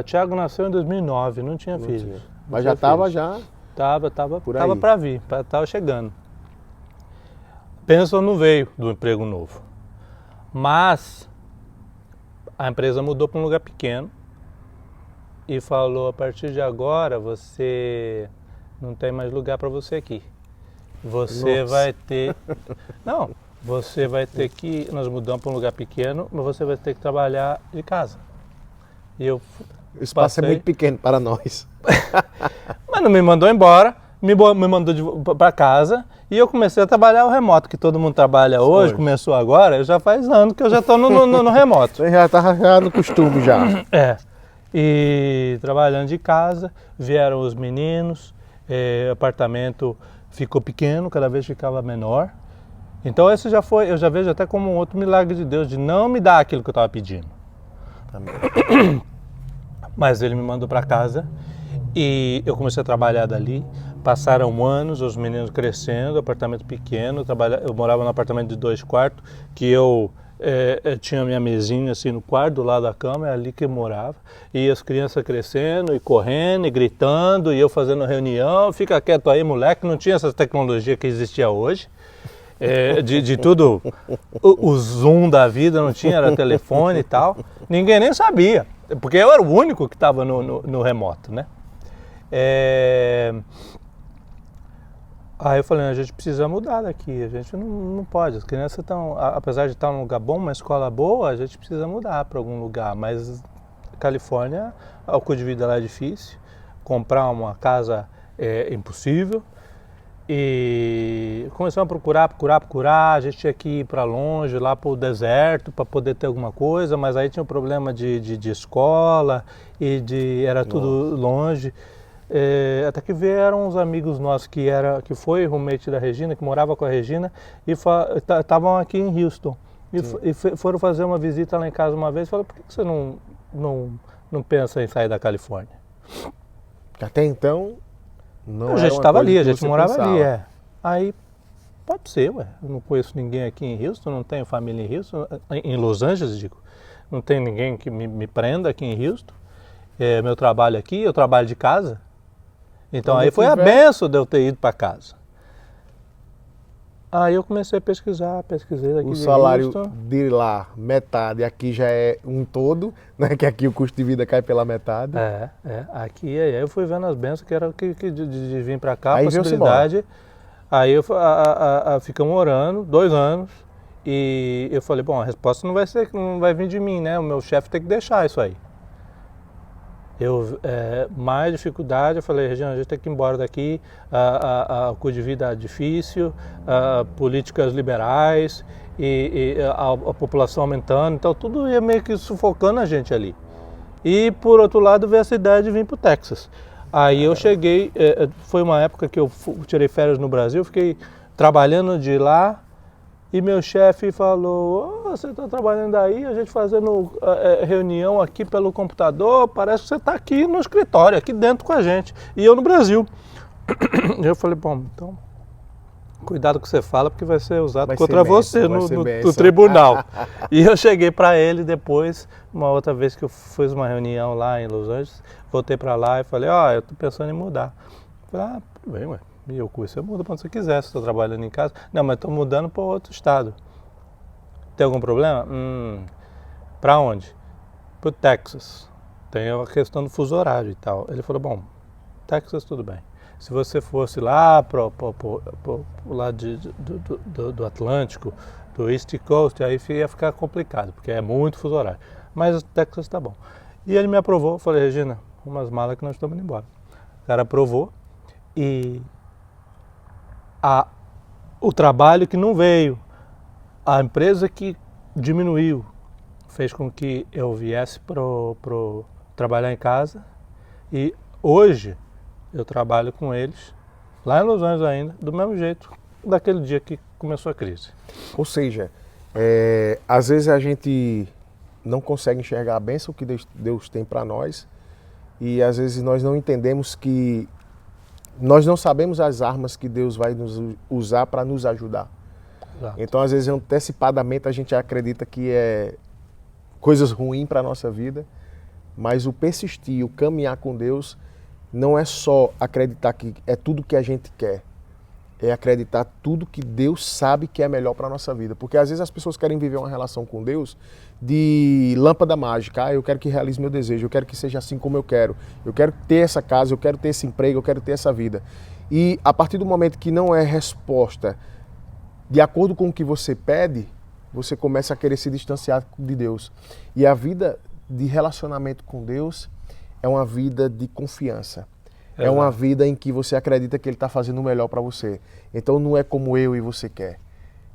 Thiago nasceu em 2009, não tinha filhos.
Mas já estava já?
Tava para vir, estava chegando. Pensa não veio do emprego novo. Mas a empresa mudou para um lugar pequeno. E falou, a partir de agora você não tem mais lugar para você aqui. você vai ter... Não, você vai ter que... Nós mudamos para um lugar pequeno, mas você vai ter que trabalhar de casa. E eu
o espaço é muito pequeno para nós.
Mas não me mandou embora, me mandou para casa e eu comecei a trabalhar o remoto, que todo mundo trabalha hoje, começou agora, já faz anos que eu já estou no remoto.
Você já está no costume já.
É, e trabalhando de casa, vieram os meninos, o apartamento ficou pequeno, cada vez ficava menor. Então esse já foi, eu já vejo até como um outro milagre de Deus, de não me dar aquilo que eu estava pedindo. Amém. Mas ele me mandou para casa e eu comecei a trabalhar dali. Passaram anos, os meninos crescendo, apartamento pequeno. Eu morava num apartamento de 2 quartos, que eu tinha minha mesinha assim no quarto, do lado da cama, é ali que eu morava. E as crianças crescendo e correndo e gritando, e eu fazendo reunião. Fica quieto aí, moleque, não tinha essa tecnologia que existia hoje. De tudo, o Zoom da vida não tinha, era telefone e tal. Ninguém nem sabia. Porque eu era o único que estava no remoto, né? Aí eu falei, a gente precisa mudar daqui, a gente não pode. As crianças estão, apesar de estar num lugar bom, uma escola boa, a gente precisa mudar para algum lugar. Mas Califórnia, o custo de vida lá é difícil, comprar uma casa é impossível. E começamos a procurar, a gente tinha que ir para longe, lá para o deserto, para poder ter alguma coisa, mas aí tinha um problema de escola e era tudo longe. Até que vieram uns amigos nossos que foi roommate da Regina, que morava com a Regina, e estavam aqui em Houston. E foram fazer uma visita lá em casa uma vez e falaram, por que você não pensa em sair da Califórnia?
Até então...
a gente estava ali, a gente morava ali, Aí, pode ser, eu não conheço ninguém aqui em Houston, não tenho família em Houston, em Los Angeles, digo. Não tem ninguém que me prenda aqui em Houston. Meu trabalho aqui, eu trabalho de casa. Então aí foi a benção de eu ter ido para casa. Aí eu comecei a pesquisei daqui.
O salário de lá, metade, aqui já é um todo, né? Que aqui o custo de vida cai pela metade.
Aqui aí eu fui vendo as bênçãos que era de vir para cá,
aí
a possibilidade. Aí ficamos orando 2 anos e eu falei, bom, a resposta não vai vir de mim, né? O meu chefe tem que deixar isso aí. Mais dificuldade, eu falei, Regina, a gente tem que ir embora daqui, o custo de vida é difícil, políticas liberais e a população aumentando, então tudo ia meio que sufocando a gente ali. E por outro lado veio essa ideia de vir para o Texas. Aí eu cheguei, foi uma época que eu tirei férias no Brasil, fiquei trabalhando de lá. E meu chefe falou, você está trabalhando aí, a gente fazendo reunião aqui pelo computador, parece que você está aqui no escritório, aqui dentro com a gente. E eu no Brasil. Eu falei, bom, então, cuidado com o que você fala, porque vai ser usado contra você no tribunal. E eu cheguei para ele depois, uma outra vez que eu fiz uma reunião lá em Los Angeles, voltei para lá e falei, eu estou pensando em mudar. Eu falei, tudo bem, ué. E eu você muda quando você quiser, se estou trabalhando em casa. Não, mas estou mudando para outro estado. Tem algum problema? Para onde? Para o Texas. Tem a questão do fuso horário e tal. Ele falou, bom, Texas tudo bem. Se você fosse lá para o lado do Atlântico, do East Coast, aí ia ficar complicado, porque é muito fuso horário. Mas o Texas está bom. E ele me aprovou. Eu falei, Regina, umas malas que nós estamos indo embora. O cara aprovou e... o trabalho que não veio, a empresa que diminuiu, fez com que eu viesse para trabalhar em casa e hoje eu trabalho com eles, lá em Los Angeles ainda, do mesmo jeito, daquele dia que começou a crise.
Ou seja, às vezes a gente não consegue enxergar a bênção que Deus tem para nós e às vezes nós não entendemos que nós não sabemos as armas que Deus vai nos usar para nos ajudar. Exato. Então, às vezes, antecipadamente, a gente acredita que é coisas ruins para a nossa vida, mas o persistir, o caminhar com Deus, não é só acreditar que é tudo que a gente quer, é acreditar tudo que Deus sabe que é melhor para a nossa vida. Porque às vezes as pessoas querem viver uma relação com Deus de lâmpada mágica. Eu quero que realize meu desejo, eu quero que seja assim como eu quero ter essa casa, eu quero ter esse emprego, eu quero ter essa vida. E a partir do momento que não é resposta de acordo com o que você pede, você começa a querer se distanciar de Deus. E a vida de relacionamento com Deus é uma vida de confiança. É uma vida em que você acredita que Ele está fazendo o melhor para você. Então não é como eu e você quer.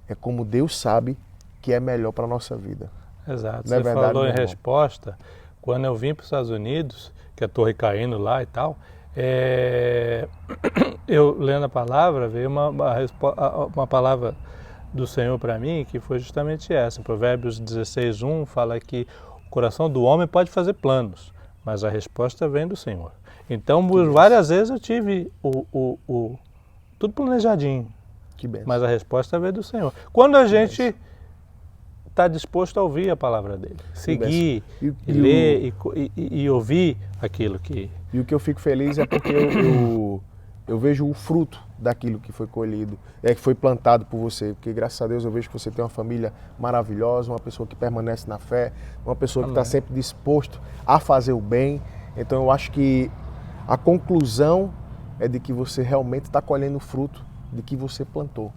É como Deus sabe que é melhor para a nossa vida.
Exato. Você falou em resposta. Quando eu vim para os Estados Unidos, que a torre caindo lá e tal, eu lendo a palavra, veio uma palavra do Senhor para mim, que foi justamente essa. Provérbios 16:1 fala que o coração do homem pode fazer planos, mas a resposta vem do Senhor. Então, por várias vezes eu tive tudo planejadinho, mas a resposta veio do Senhor. Quando a gente está disposto a ouvir a palavra dele, seguir, ler e ouvir aquilo que...
E o que eu fico feliz é porque eu vejo o fruto daquilo que foi colhido, que foi plantado por você. Porque graças a Deus eu vejo que você tem uma família maravilhosa, uma pessoa que permanece na fé, uma pessoa que está sempre disposto a fazer o bem. Então eu acho que a conclusão é de que você realmente está colhendo o fruto de que você plantou.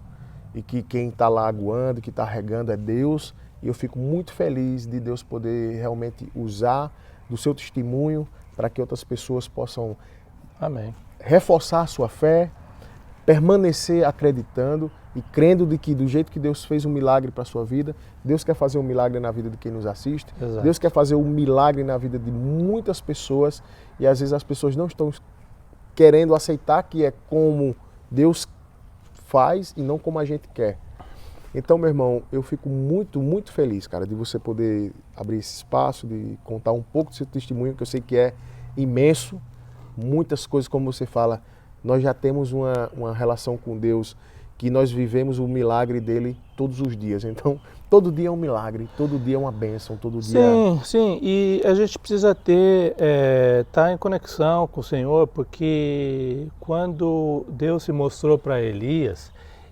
E que quem está lá aguando, que está regando é Deus. E eu fico muito feliz de Deus poder realmente usar do seu testemunho para que outras pessoas possam reforçar a sua fé, permanecer acreditando e crendo de que do jeito que Deus fez um milagre para a sua vida, Deus quer fazer um milagre na vida de quem nos assiste. Exato. Deus quer fazer um milagre na vida de muitas pessoas e às vezes as pessoas não estão querendo aceitar que é como Deus faz e não como a gente quer. Então, meu irmão, eu fico muito, muito feliz, cara, de você poder abrir esse espaço, de contar um pouco do seu testemunho, que eu sei que é imenso. Muitas coisas, como você fala, nós já temos uma relação com Deus, que nós vivemos o milagre dele todos os dias. Então, todo dia é um milagre, todo dia é uma bênção, todo dia...
Sim, e a gente precisa estar em conexão com o Senhor, porque quando Deus se mostrou para Elias,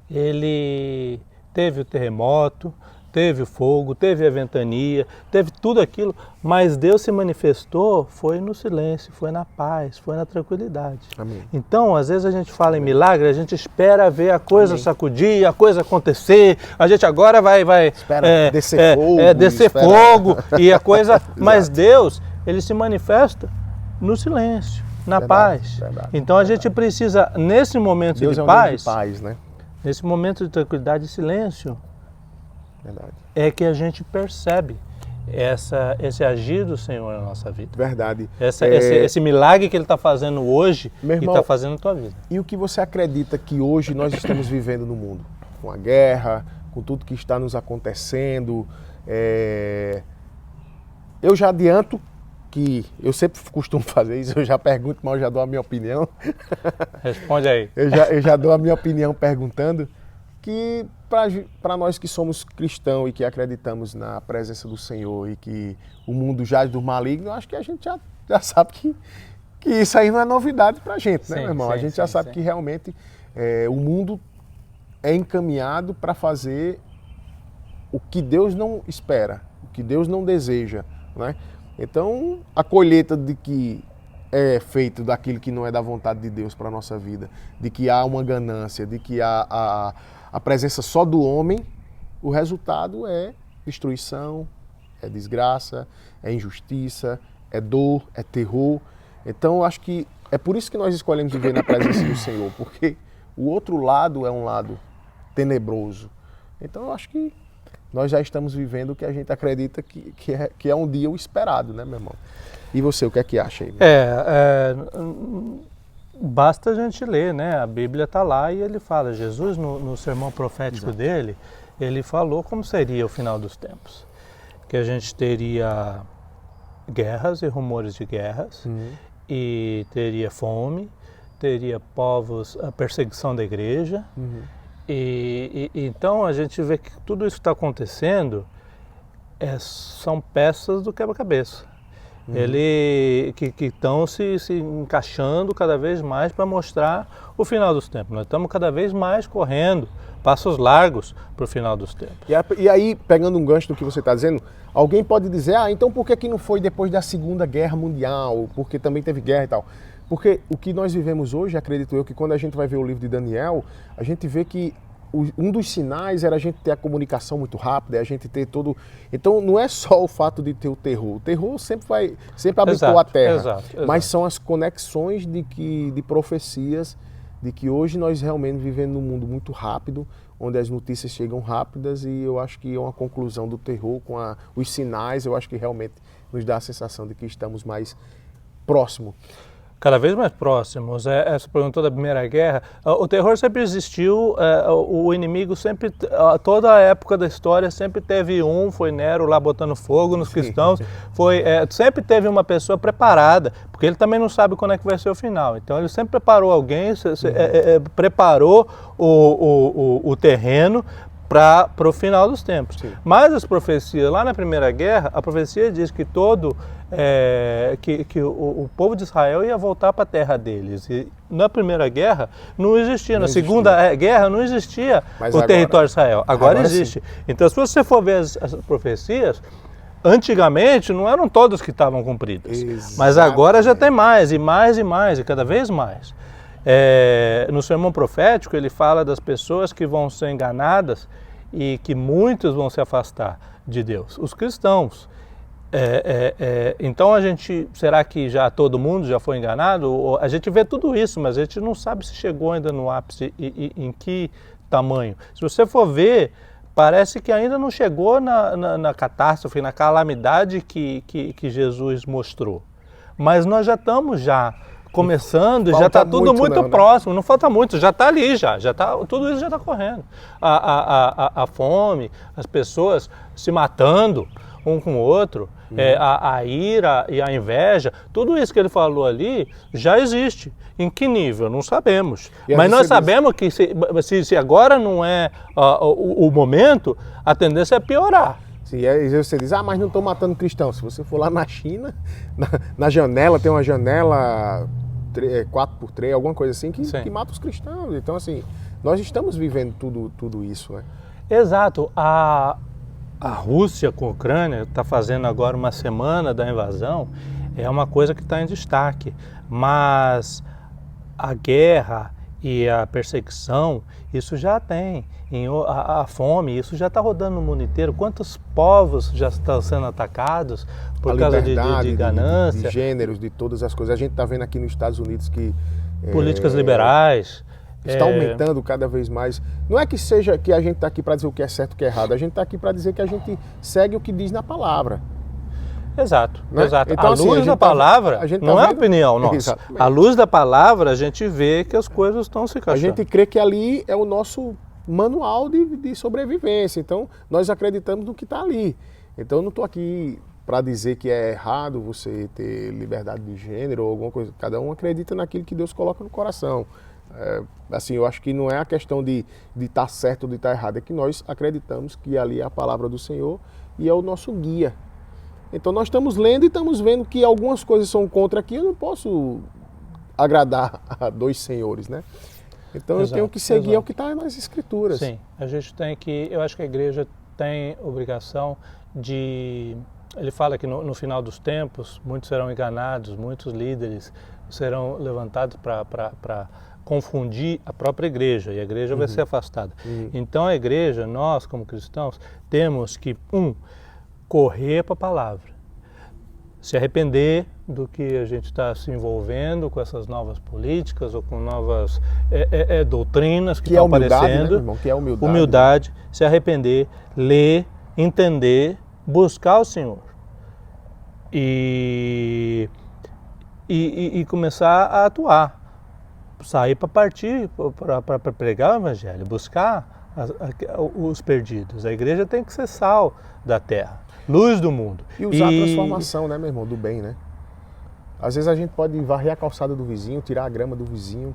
ele teve o terremoto, teve o fogo, teve a ventania, teve tudo aquilo, mas Deus se manifestou, foi no silêncio, foi na paz, foi na tranquilidade.
Amém.
Então, às vezes a gente fala em milagre, a gente espera ver a coisa sacudir, a coisa acontecer, a gente agora vai
espera descer fogo,
descer fogo e a coisa, mas Deus, ele se manifesta no silêncio, na paz. Então a gente precisa, nesse momento
Deus
de
paz, né?
Nesse momento de tranquilidade e silêncio, é que a gente percebe esse agir do Senhor na nossa vida.
Verdade.
Esse milagre que Ele está fazendo hoje e está fazendo na tua vida.
E o que você acredita que hoje nós estamos vivendo no mundo? Com a guerra, com tudo que está nos acontecendo. Eu já adianto que eu sempre costumo fazer isso, eu já pergunto, mas eu já dou a minha opinião.
Responde aí.
Eu já dou a minha opinião perguntando que para nós que somos cristãos e que acreditamos na presença do Senhor e que o mundo jaz do maligno, eu acho que a gente já sabe que isso aí não é novidade para a gente, né, meu irmão? A gente já sabe que realmente o mundo é encaminhado para fazer o que Deus não espera, o que Deus não deseja, né? Então, a colheita de que é feito daquilo que não é da vontade de Deus para a nossa vida, de que há uma ganância, de que há a presença só do homem, o resultado é destruição, é desgraça, é injustiça, é dor, é terror. Então, eu acho que é por isso que nós escolhemos viver na presença do Senhor, porque o outro lado é um lado tenebroso. Então, eu acho que nós já estamos vivendo o que a gente acredita que é um dia o esperado, né, meu irmão? E você, o que é que acha aí?
Basta a gente ler, né? A Bíblia está lá e ele fala, Jesus no sermão profético dele, ele falou como seria o final dos tempos. Que a gente teria guerras e rumores de guerras, e teria fome, teria povos, a perseguição da igreja, e então a gente vê que tudo isso que está acontecendo são peças do quebra-cabeça. que estão se encaixando cada vez mais para mostrar o final dos tempos. Nós estamos cada vez mais correndo passos largos para o final dos tempos.
E aí, pegando um gancho do que você está dizendo, alguém pode dizer, então por que não foi depois da Segunda Guerra Mundial? Porque também teve guerra e tal. Porque o que nós vivemos hoje, acredito eu, que quando a gente vai ver o livro de Daniel, a gente vê que um dos sinais era a gente ter a comunicação muito rápida, a gente ter todo... Então não é só o fato de ter o terror sempre habitou a terra,
exato.
Mas são as conexões de profecias, de que hoje nós realmente vivemos num mundo muito rápido, onde as notícias chegam rápidas, e eu acho que é uma conclusão do terror com os sinais, eu acho que realmente nos dá a sensação de que estamos mais próximos.
Cada vez mais próximos. Essa pergunta da Primeira Guerra, o terror sempre existiu, o inimigo sempre, toda a época da história sempre teve foi Nero lá botando fogo nos cristãos, sempre teve uma pessoa preparada, porque ele também não sabe quando é que vai ser o final, então ele sempre preparou alguém, preparou o terreno para o final dos tempos. Sim. Mas as profecias, lá na Primeira Guerra, a profecia diz que o povo de Israel ia voltar para a terra deles. E na Primeira Guerra não existia, na Segunda Guerra não existia território de Israel. Agora existe. Sim. Então, se você for ver as profecias, antigamente não eram todas que estavam cumpridas. Exatamente. Mas agora já tem mais, e cada vez mais. No sermão profético ele fala das pessoas que vão ser enganadas e que muitos vão se afastar de Deus, os cristãos. Então será que já todo mundo já foi enganado? A gente vê tudo isso, mas a gente não sabe se chegou ainda no ápice e em que tamanho. Se você for ver, parece que ainda não chegou na catástrofe, na calamidade que Jesus mostrou. Mas nós já estamos começando, já está tudo muito próximo, não falta muito, já está ali, tudo isso já está correndo. A fome, as pessoas se matando um com o outro, a ira e a inveja, tudo isso que ele falou ali já existe. Em que nível? Não sabemos. Mas nós sabemos que se agora não é o momento, a tendência é piorar.
E aí você diz, mas não estão matando cristãos. Se você for lá na China, na janela, tem uma janela 4x3, alguma coisa assim, que mata os cristãos. Então, assim, nós estamos vivendo tudo isso, né?
Exato. A Rússia com a Ucrânia está fazendo agora uma semana da invasão, é uma coisa que está em destaque. Mas a guerra e a perseguição, isso já tem. A fome, isso já está rodando no mundo inteiro. Quantos povos já estão sendo atacados por causa de ganância?
De gêneros, de todas as coisas. A gente está vendo aqui nos Estados Unidos que...
políticas liberais.
Está aumentando cada vez mais. Não é que seja que a gente está aqui para dizer o que é certo e o que é errado. A gente está aqui para dizer que a gente segue o que diz na palavra.
Exato,
né?
Exato.
Então,
a luz da palavra não é opinião nossa.
Exatamente.
A luz da palavra, a gente vê que as coisas estão se encaixando.
A gente crê que ali é o nosso manual de sobrevivência. Então, nós acreditamos no que está ali. Então, eu não estou aqui para dizer que é errado você ter liberdade de gênero ou alguma coisa. Cada um acredita naquilo que Deus coloca no coração. Assim, eu acho que não é a questão de estar certo ou de estar errado, é que nós acreditamos que ali é a palavra do Senhor e é o nosso guia. Então nós estamos lendo e estamos vendo que algumas coisas são contra aqui, eu não posso agradar a dois senhores, né? Então eu tenho que seguir o que está nas Escrituras.
Sim, a gente tem que, eu acho que a igreja tem obrigação de... Ele fala que no final dos tempos, muitos serão enganados, muitos líderes serão levantados para confundir a própria igreja, e a igreja vai ser afastada. Então a igreja, nós como cristãos, temos que, correr para a palavra, se arrepender do que a gente está se envolvendo com essas novas políticas ou com novas doutrinas que estão aparecendo.
Né, irmão? Que é humildade.
Humildade, se arrepender, ler, entender, buscar o Senhor e começar a atuar, sair para partir, para pregar o Evangelho, buscar os perdidos. A igreja tem que ser sal da terra, luz do mundo.
E usar a transformação, né, meu irmão, do bem, né? Às vezes a gente pode varrer a calçada do vizinho, tirar a grama do vizinho,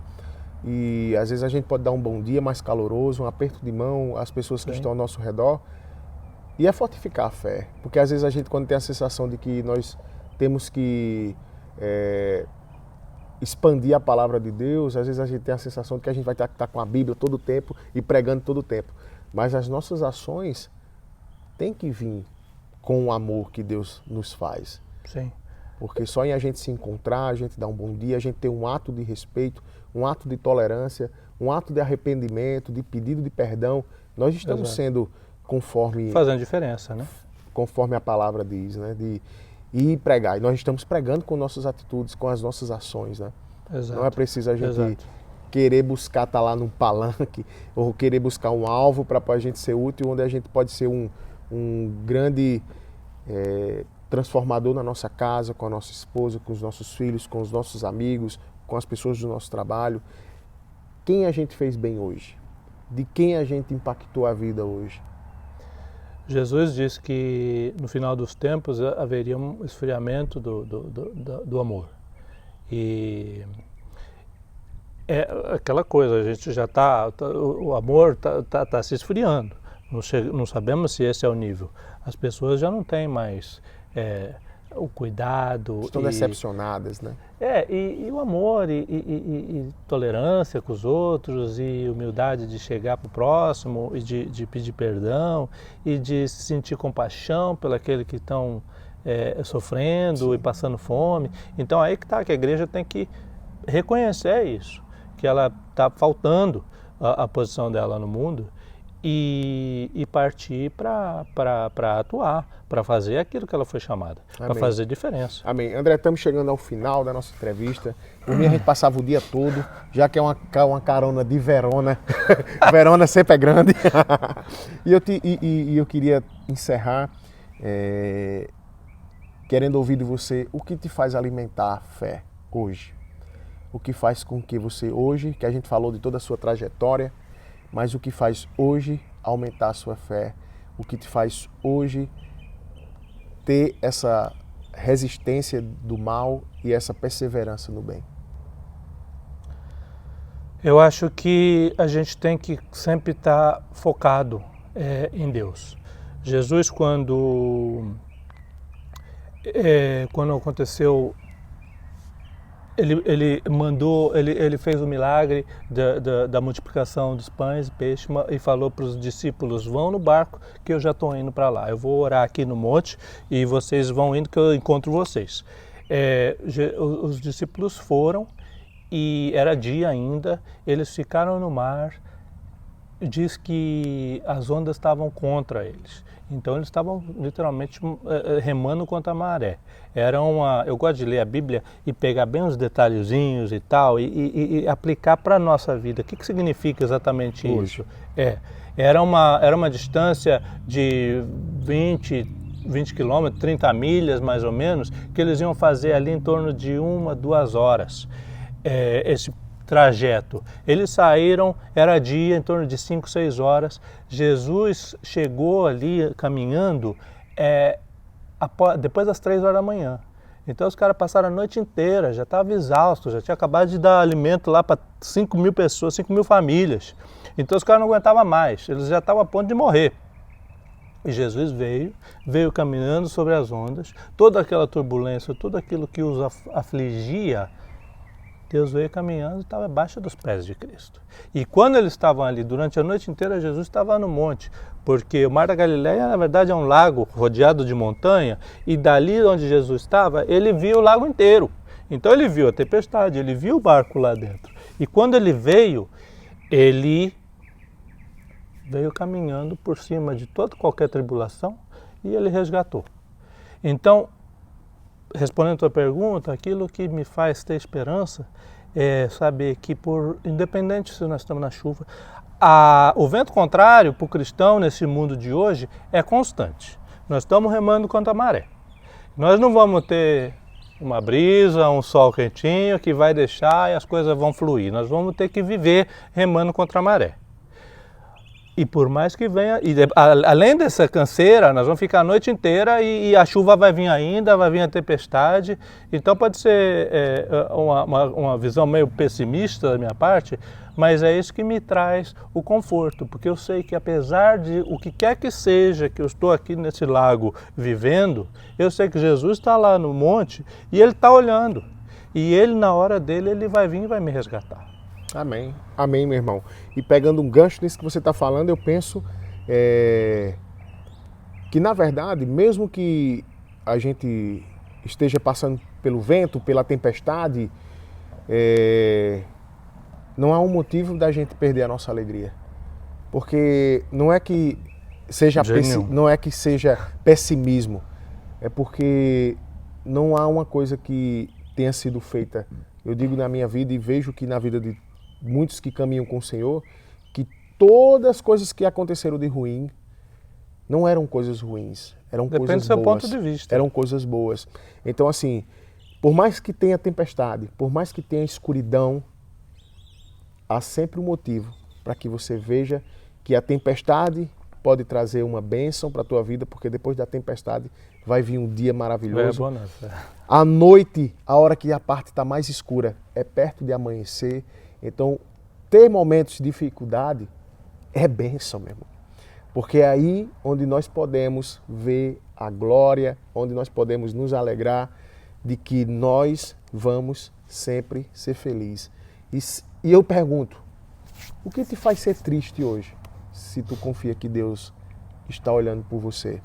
e às vezes a gente pode dar um bom dia mais caloroso, um aperto de mão às pessoas que estão ao nosso redor, e é fortificar a fé, porque às vezes a gente, quando tem a sensação de que nós temos que expandir a palavra de Deus. Às vezes a gente tem a sensação de que a gente vai estar com a Bíblia todo o tempo e pregando todo o tempo. Mas as nossas ações têm que vir com o amor que Deus nos faz.
Sim.
Porque só em a gente se encontrar, a gente dar um bom dia, a gente ter um ato de respeito, um ato de tolerância, um ato de arrependimento, de pedido de perdão, nós estamos sendo conforme...
Fazendo diferença, né?
Conforme a palavra diz, né? De ir pregar. E nós estamos pregando com nossas atitudes, com as nossas ações, né?
Exato.
Não é preciso a gente querer buscar estar lá num palanque ou querer buscar um alvo para a gente ser útil, onde a gente pode ser um grande transformador na nossa casa, com a nossa esposa, com os nossos filhos, com os nossos amigos, com as pessoas do nosso trabalho. Quem a gente fez bem hoje? De quem a gente impactou a vida hoje?
Jesus disse que no final dos tempos haveria um esfriamento do amor. E é aquela coisa, a gente já o amor está se esfriando. Não sabemos se esse é o nível. As pessoas já não têm mais o cuidado.
Estão decepcionadas, né?
E o amor, e tolerância com os outros, e humildade de chegar para o próximo, e de pedir perdão, e de sentir compaixão pelo aquele que estão sofrendo e passando fome. Então aí que está, que a igreja tem que reconhecer isso, que ela está faltando a posição dela no mundo, e partir para atuar, para fazer aquilo que ela foi chamada, para fazer diferença.
Amém. André, estamos chegando ao final da nossa entrevista. Por mim a gente passava o dia todo, já que é uma carona de Verona. Verona sempre é grande. E eu queria encerrar querendo ouvir de você o que te faz alimentar a fé hoje. O que faz com que você hoje, que a gente falou de toda a sua trajetória, mas o que faz hoje aumentar a sua fé, o que te faz hoje ter essa resistência do mal e essa perseverança no bem?
Eu acho que a gente tem que sempre estar focado em Deus. Jesus, quando aconteceu, ele fez o milagre da multiplicação dos pães e peixes e falou para os discípulos: vão no barco que eu já estou indo para lá. Eu vou orar aqui no monte e vocês vão indo que eu encontro vocês. Os discípulos foram e era dia ainda, eles ficaram no mar. Diz que as ondas estavam contra eles. Então eles estavam literalmente remando contra a maré. Eu gosto de ler a Bíblia e pegar bem os detalhezinhos e tal e aplicar para a nossa vida. O que significa exatamente isso? Era uma distância de 20 quilômetros, 30 milhas mais ou menos, que eles iam fazer ali em torno de 1-2 horas. Esse trajeto. Eles saíram, era dia, em torno de 5-6 horas. Jesus chegou ali caminhando depois das 3 horas da manhã. Então os caras passaram a noite inteira, já estavam exaustos, já tinha acabado de dar alimento lá para 5.000 pessoas, 5.000 famílias. Então os caras não aguentavam mais, eles já estavam a ponto de morrer. E Jesus veio caminhando sobre as ondas, toda aquela turbulência, tudo aquilo que os afligia, Deus veio caminhando e estava abaixo dos pés de Cristo. E quando eles estavam ali, durante a noite inteira, Jesus estava no monte, porque o Mar da Galileia, na verdade, é um lago rodeado de montanha, e dali onde Jesus estava, ele viu o lago inteiro. Então ele viu a tempestade, ele viu o barco lá dentro. E quando ele veio caminhando por cima de toda qualquer tribulação, e ele resgatou. Então, respondendo a tua pergunta, aquilo que me faz ter esperança é saber que, independente se nós estamos na chuva, o vento contrário para o cristão nesse mundo de hoje é constante. Nós estamos remando contra a maré. Nós não vamos ter uma brisa, um sol quentinho que vai deixar e as coisas vão fluir. Nós vamos ter que viver remando contra a maré. E por mais que venha, além dessa canseira, nós vamos ficar a noite inteira e a chuva vai vir ainda, vai vir a tempestade. Então pode ser uma visão meio pessimista da minha parte, mas é isso que me traz o conforto, porque eu sei que apesar de o que quer que seja que eu estou aqui nesse lago vivendo, eu sei que Jesus está lá no monte e Ele está olhando. E Ele, na hora dele, Ele vai vir e vai me resgatar.
Amém. Amém, meu irmão. E pegando um gancho nisso que você está falando, eu penso que, na verdade, mesmo que a gente esteja passando pelo vento, pela tempestade, não há um motivo da gente perder a nossa alegria. Porque não é que seja pessimismo, é porque não há uma coisa que tenha sido feita. Eu digo na minha vida e vejo que na vida de muitos que caminham com o Senhor, que todas as coisas que aconteceram de ruim não eram coisas ruins, eram coisas boas. Depende do seu ponto de vista. Eram coisas boas. Então, assim, por mais que tenha tempestade, por mais que tenha escuridão, há sempre um motivo para que você veja que a tempestade pode trazer uma bênção para a tua vida, porque depois da tempestade vai vir um dia maravilhoso. A noite, a hora que a parte está mais escura, é perto de amanhecer. Então, ter momentos de dificuldade é bênção, meu irmão. Porque é aí onde nós podemos ver a glória, onde nós podemos nos alegrar de que nós vamos sempre ser felizes. E eu pergunto, o que te faz ser triste hoje, se tu confia que Deus está olhando por você?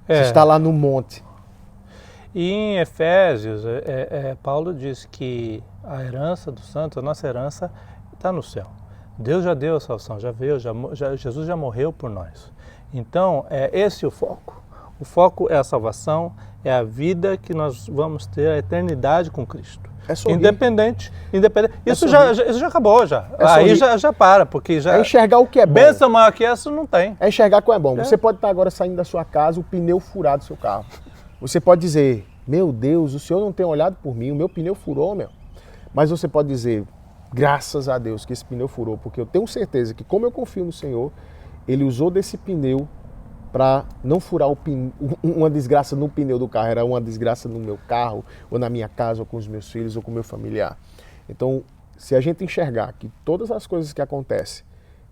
Você está lá no monte.
E em Efésios, Paulo diz que a herança dos santos, a nossa herança, está no céu. Deus já deu a salvação, Jesus já morreu por nós. Então, é esse o foco. O foco é a salvação, é a vida que nós vamos ter, a eternidade com Cristo.
É sorrir.
Independente. Isso já acabou, já. Aí já para, porque já...
É enxergar o que é bom.
Bênção maior que essa não tem.
É enxergar o que é bom. Você pode estar agora saindo da sua casa, o pneu furado do seu carro. Você pode dizer, meu Deus, o Senhor não tem olhado por mim, o meu pneu furou, meu. Mas você pode dizer, graças a Deus que esse pneu furou, porque eu tenho certeza que, como eu confio no Senhor, Ele usou desse pneu para não furar uma desgraça no pneu do carro, era uma desgraça no meu carro, ou na minha casa, ou com os meus filhos, ou com o meu familiar. Então, se a gente enxergar que todas as coisas que acontecem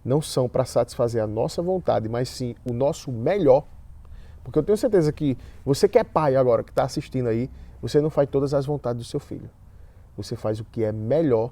não são para satisfazer a nossa vontade, mas sim o nosso melhor, porque eu tenho certeza que você que é pai agora, que está assistindo aí, você não faz todas as vontades do seu filho. Você faz o que é melhor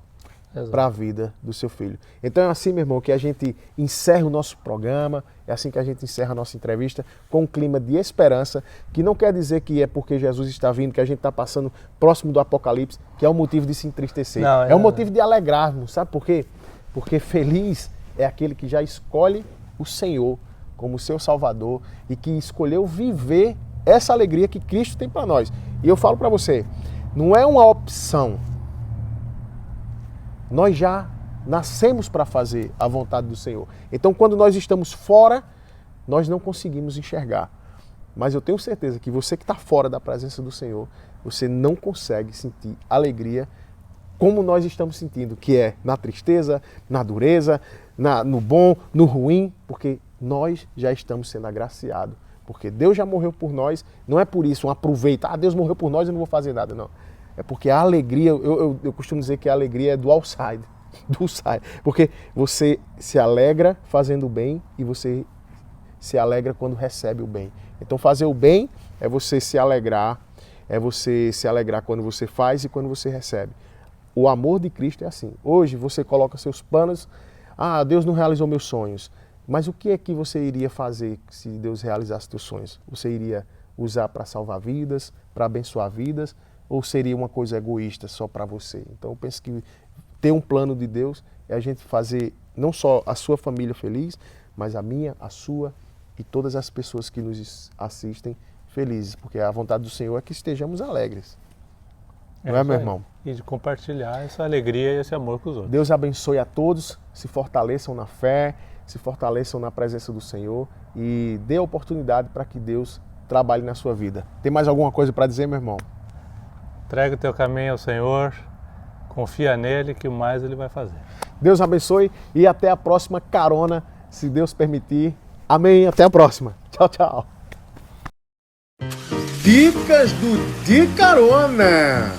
para a vida do seu filho. Então é assim, meu irmão, que a gente encerra o nosso programa, é assim que a gente encerra a nossa entrevista, com um clima de esperança, que não quer dizer que é porque Jesus está vindo, que a gente está passando próximo do Apocalipse, que é um motivo de se entristecer. Não, é um motivo de alegrarmos, sabe por quê? Porque feliz é aquele que já escolhe o Senhor como seu Salvador e que escolheu viver essa alegria que Cristo tem para nós. E eu falo para você, não é uma opção. Nós já nascemos para fazer a vontade do Senhor. Então, quando nós estamos fora, nós não conseguimos enxergar. Mas eu tenho certeza que você que está fora da presença do Senhor, você não consegue sentir alegria como nós estamos sentindo, que é na tristeza, na dureza, no bom, no ruim, porque nós já estamos sendo agraciados. Porque Deus já morreu por nós, não é por isso, aproveita, Deus morreu por nós, eu não vou fazer nada, não. É porque a alegria, eu costumo dizer que a alegria é do outside, porque você se alegra fazendo o bem e você se alegra quando recebe o bem. Então fazer o bem é você se alegrar quando você faz e quando você recebe. O amor de Cristo é assim. Hoje você coloca seus planos, Deus não realizou meus sonhos, mas o que é que você iria fazer se Deus realizasse seus sonhos? Você iria usar para salvar vidas, para abençoar vidas, ou seria uma coisa egoísta só para você? Então eu penso que ter um plano de Deus é a gente fazer não só a sua família feliz, mas a minha, a sua e todas as pessoas que nos assistem felizes, porque a vontade do Senhor é que estejamos alegres. Não é, meu irmão?
E de compartilhar essa alegria e esse amor com os outros.
Deus abençoe a todos, se fortaleçam na fé, se fortaleçam na presença do Senhor e dê a oportunidade para que Deus trabalhe na sua vida. Tem mais alguma coisa para dizer, meu irmão?
Entrega o teu caminho ao Senhor, confia nele que o mais ele vai fazer.
Deus abençoe e até a próxima carona, se Deus permitir. Amém, até a próxima. Tchau, tchau. Dicas do De Carona.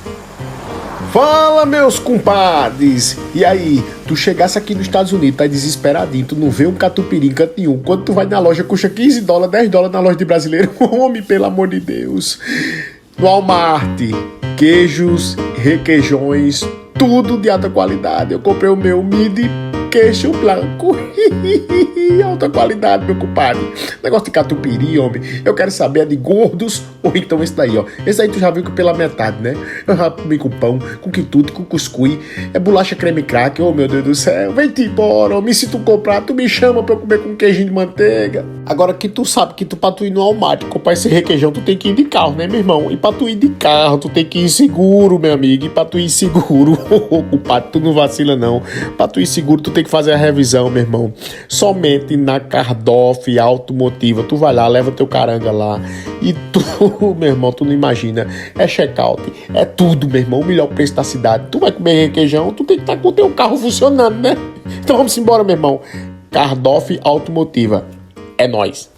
Fala, meus compadres! E aí, tu chegasse aqui nos Estados Unidos, tá desesperadinho, tu não vê um catupiry em canto nenhum. Quando tu vai na loja, custa $15, $10 na loja de brasileiro. Homem, pelo amor de Deus. No Walmart, queijos, requeijões, tudo de alta qualidade. Eu comprei o meu midi queijo branco. Alta qualidade, meu compadre. Negócio de catupiry, homem. Eu quero saber, é de gordos ou então esse daí, ó. Esse aí tu já viu que pela metade, né? Eu já comi com pão, com quitute, com cuscuz. É bolacha creme crack. Oh, meu Deus do céu. Vem-te embora, homem. Se tu comprar, tu me chama pra eu comer com queijinho de manteiga. Agora que tu sabe que tu pra tu ir no Walmart comprar esse requeijão, tu tem que ir de carro, né, meu irmão? E pra tu ir de carro, tu tem que ir seguro, meu amigo. E pra tu ir seguro, compadre, tu não vacila não. Pra tu ir seguro, tu tem que fazer a revisão, meu irmão. Somente na Cardoff Automotiva. Tu vai lá, leva teu caranga lá e tu, meu irmão, tu não imagina. É check-out, é tudo, meu irmão. O melhor preço da cidade. Tu vai comer requeijão, tu tem que estar com o teu carro funcionando, né? Então vamos embora, meu irmão. Cardoff Automotiva. É nóis.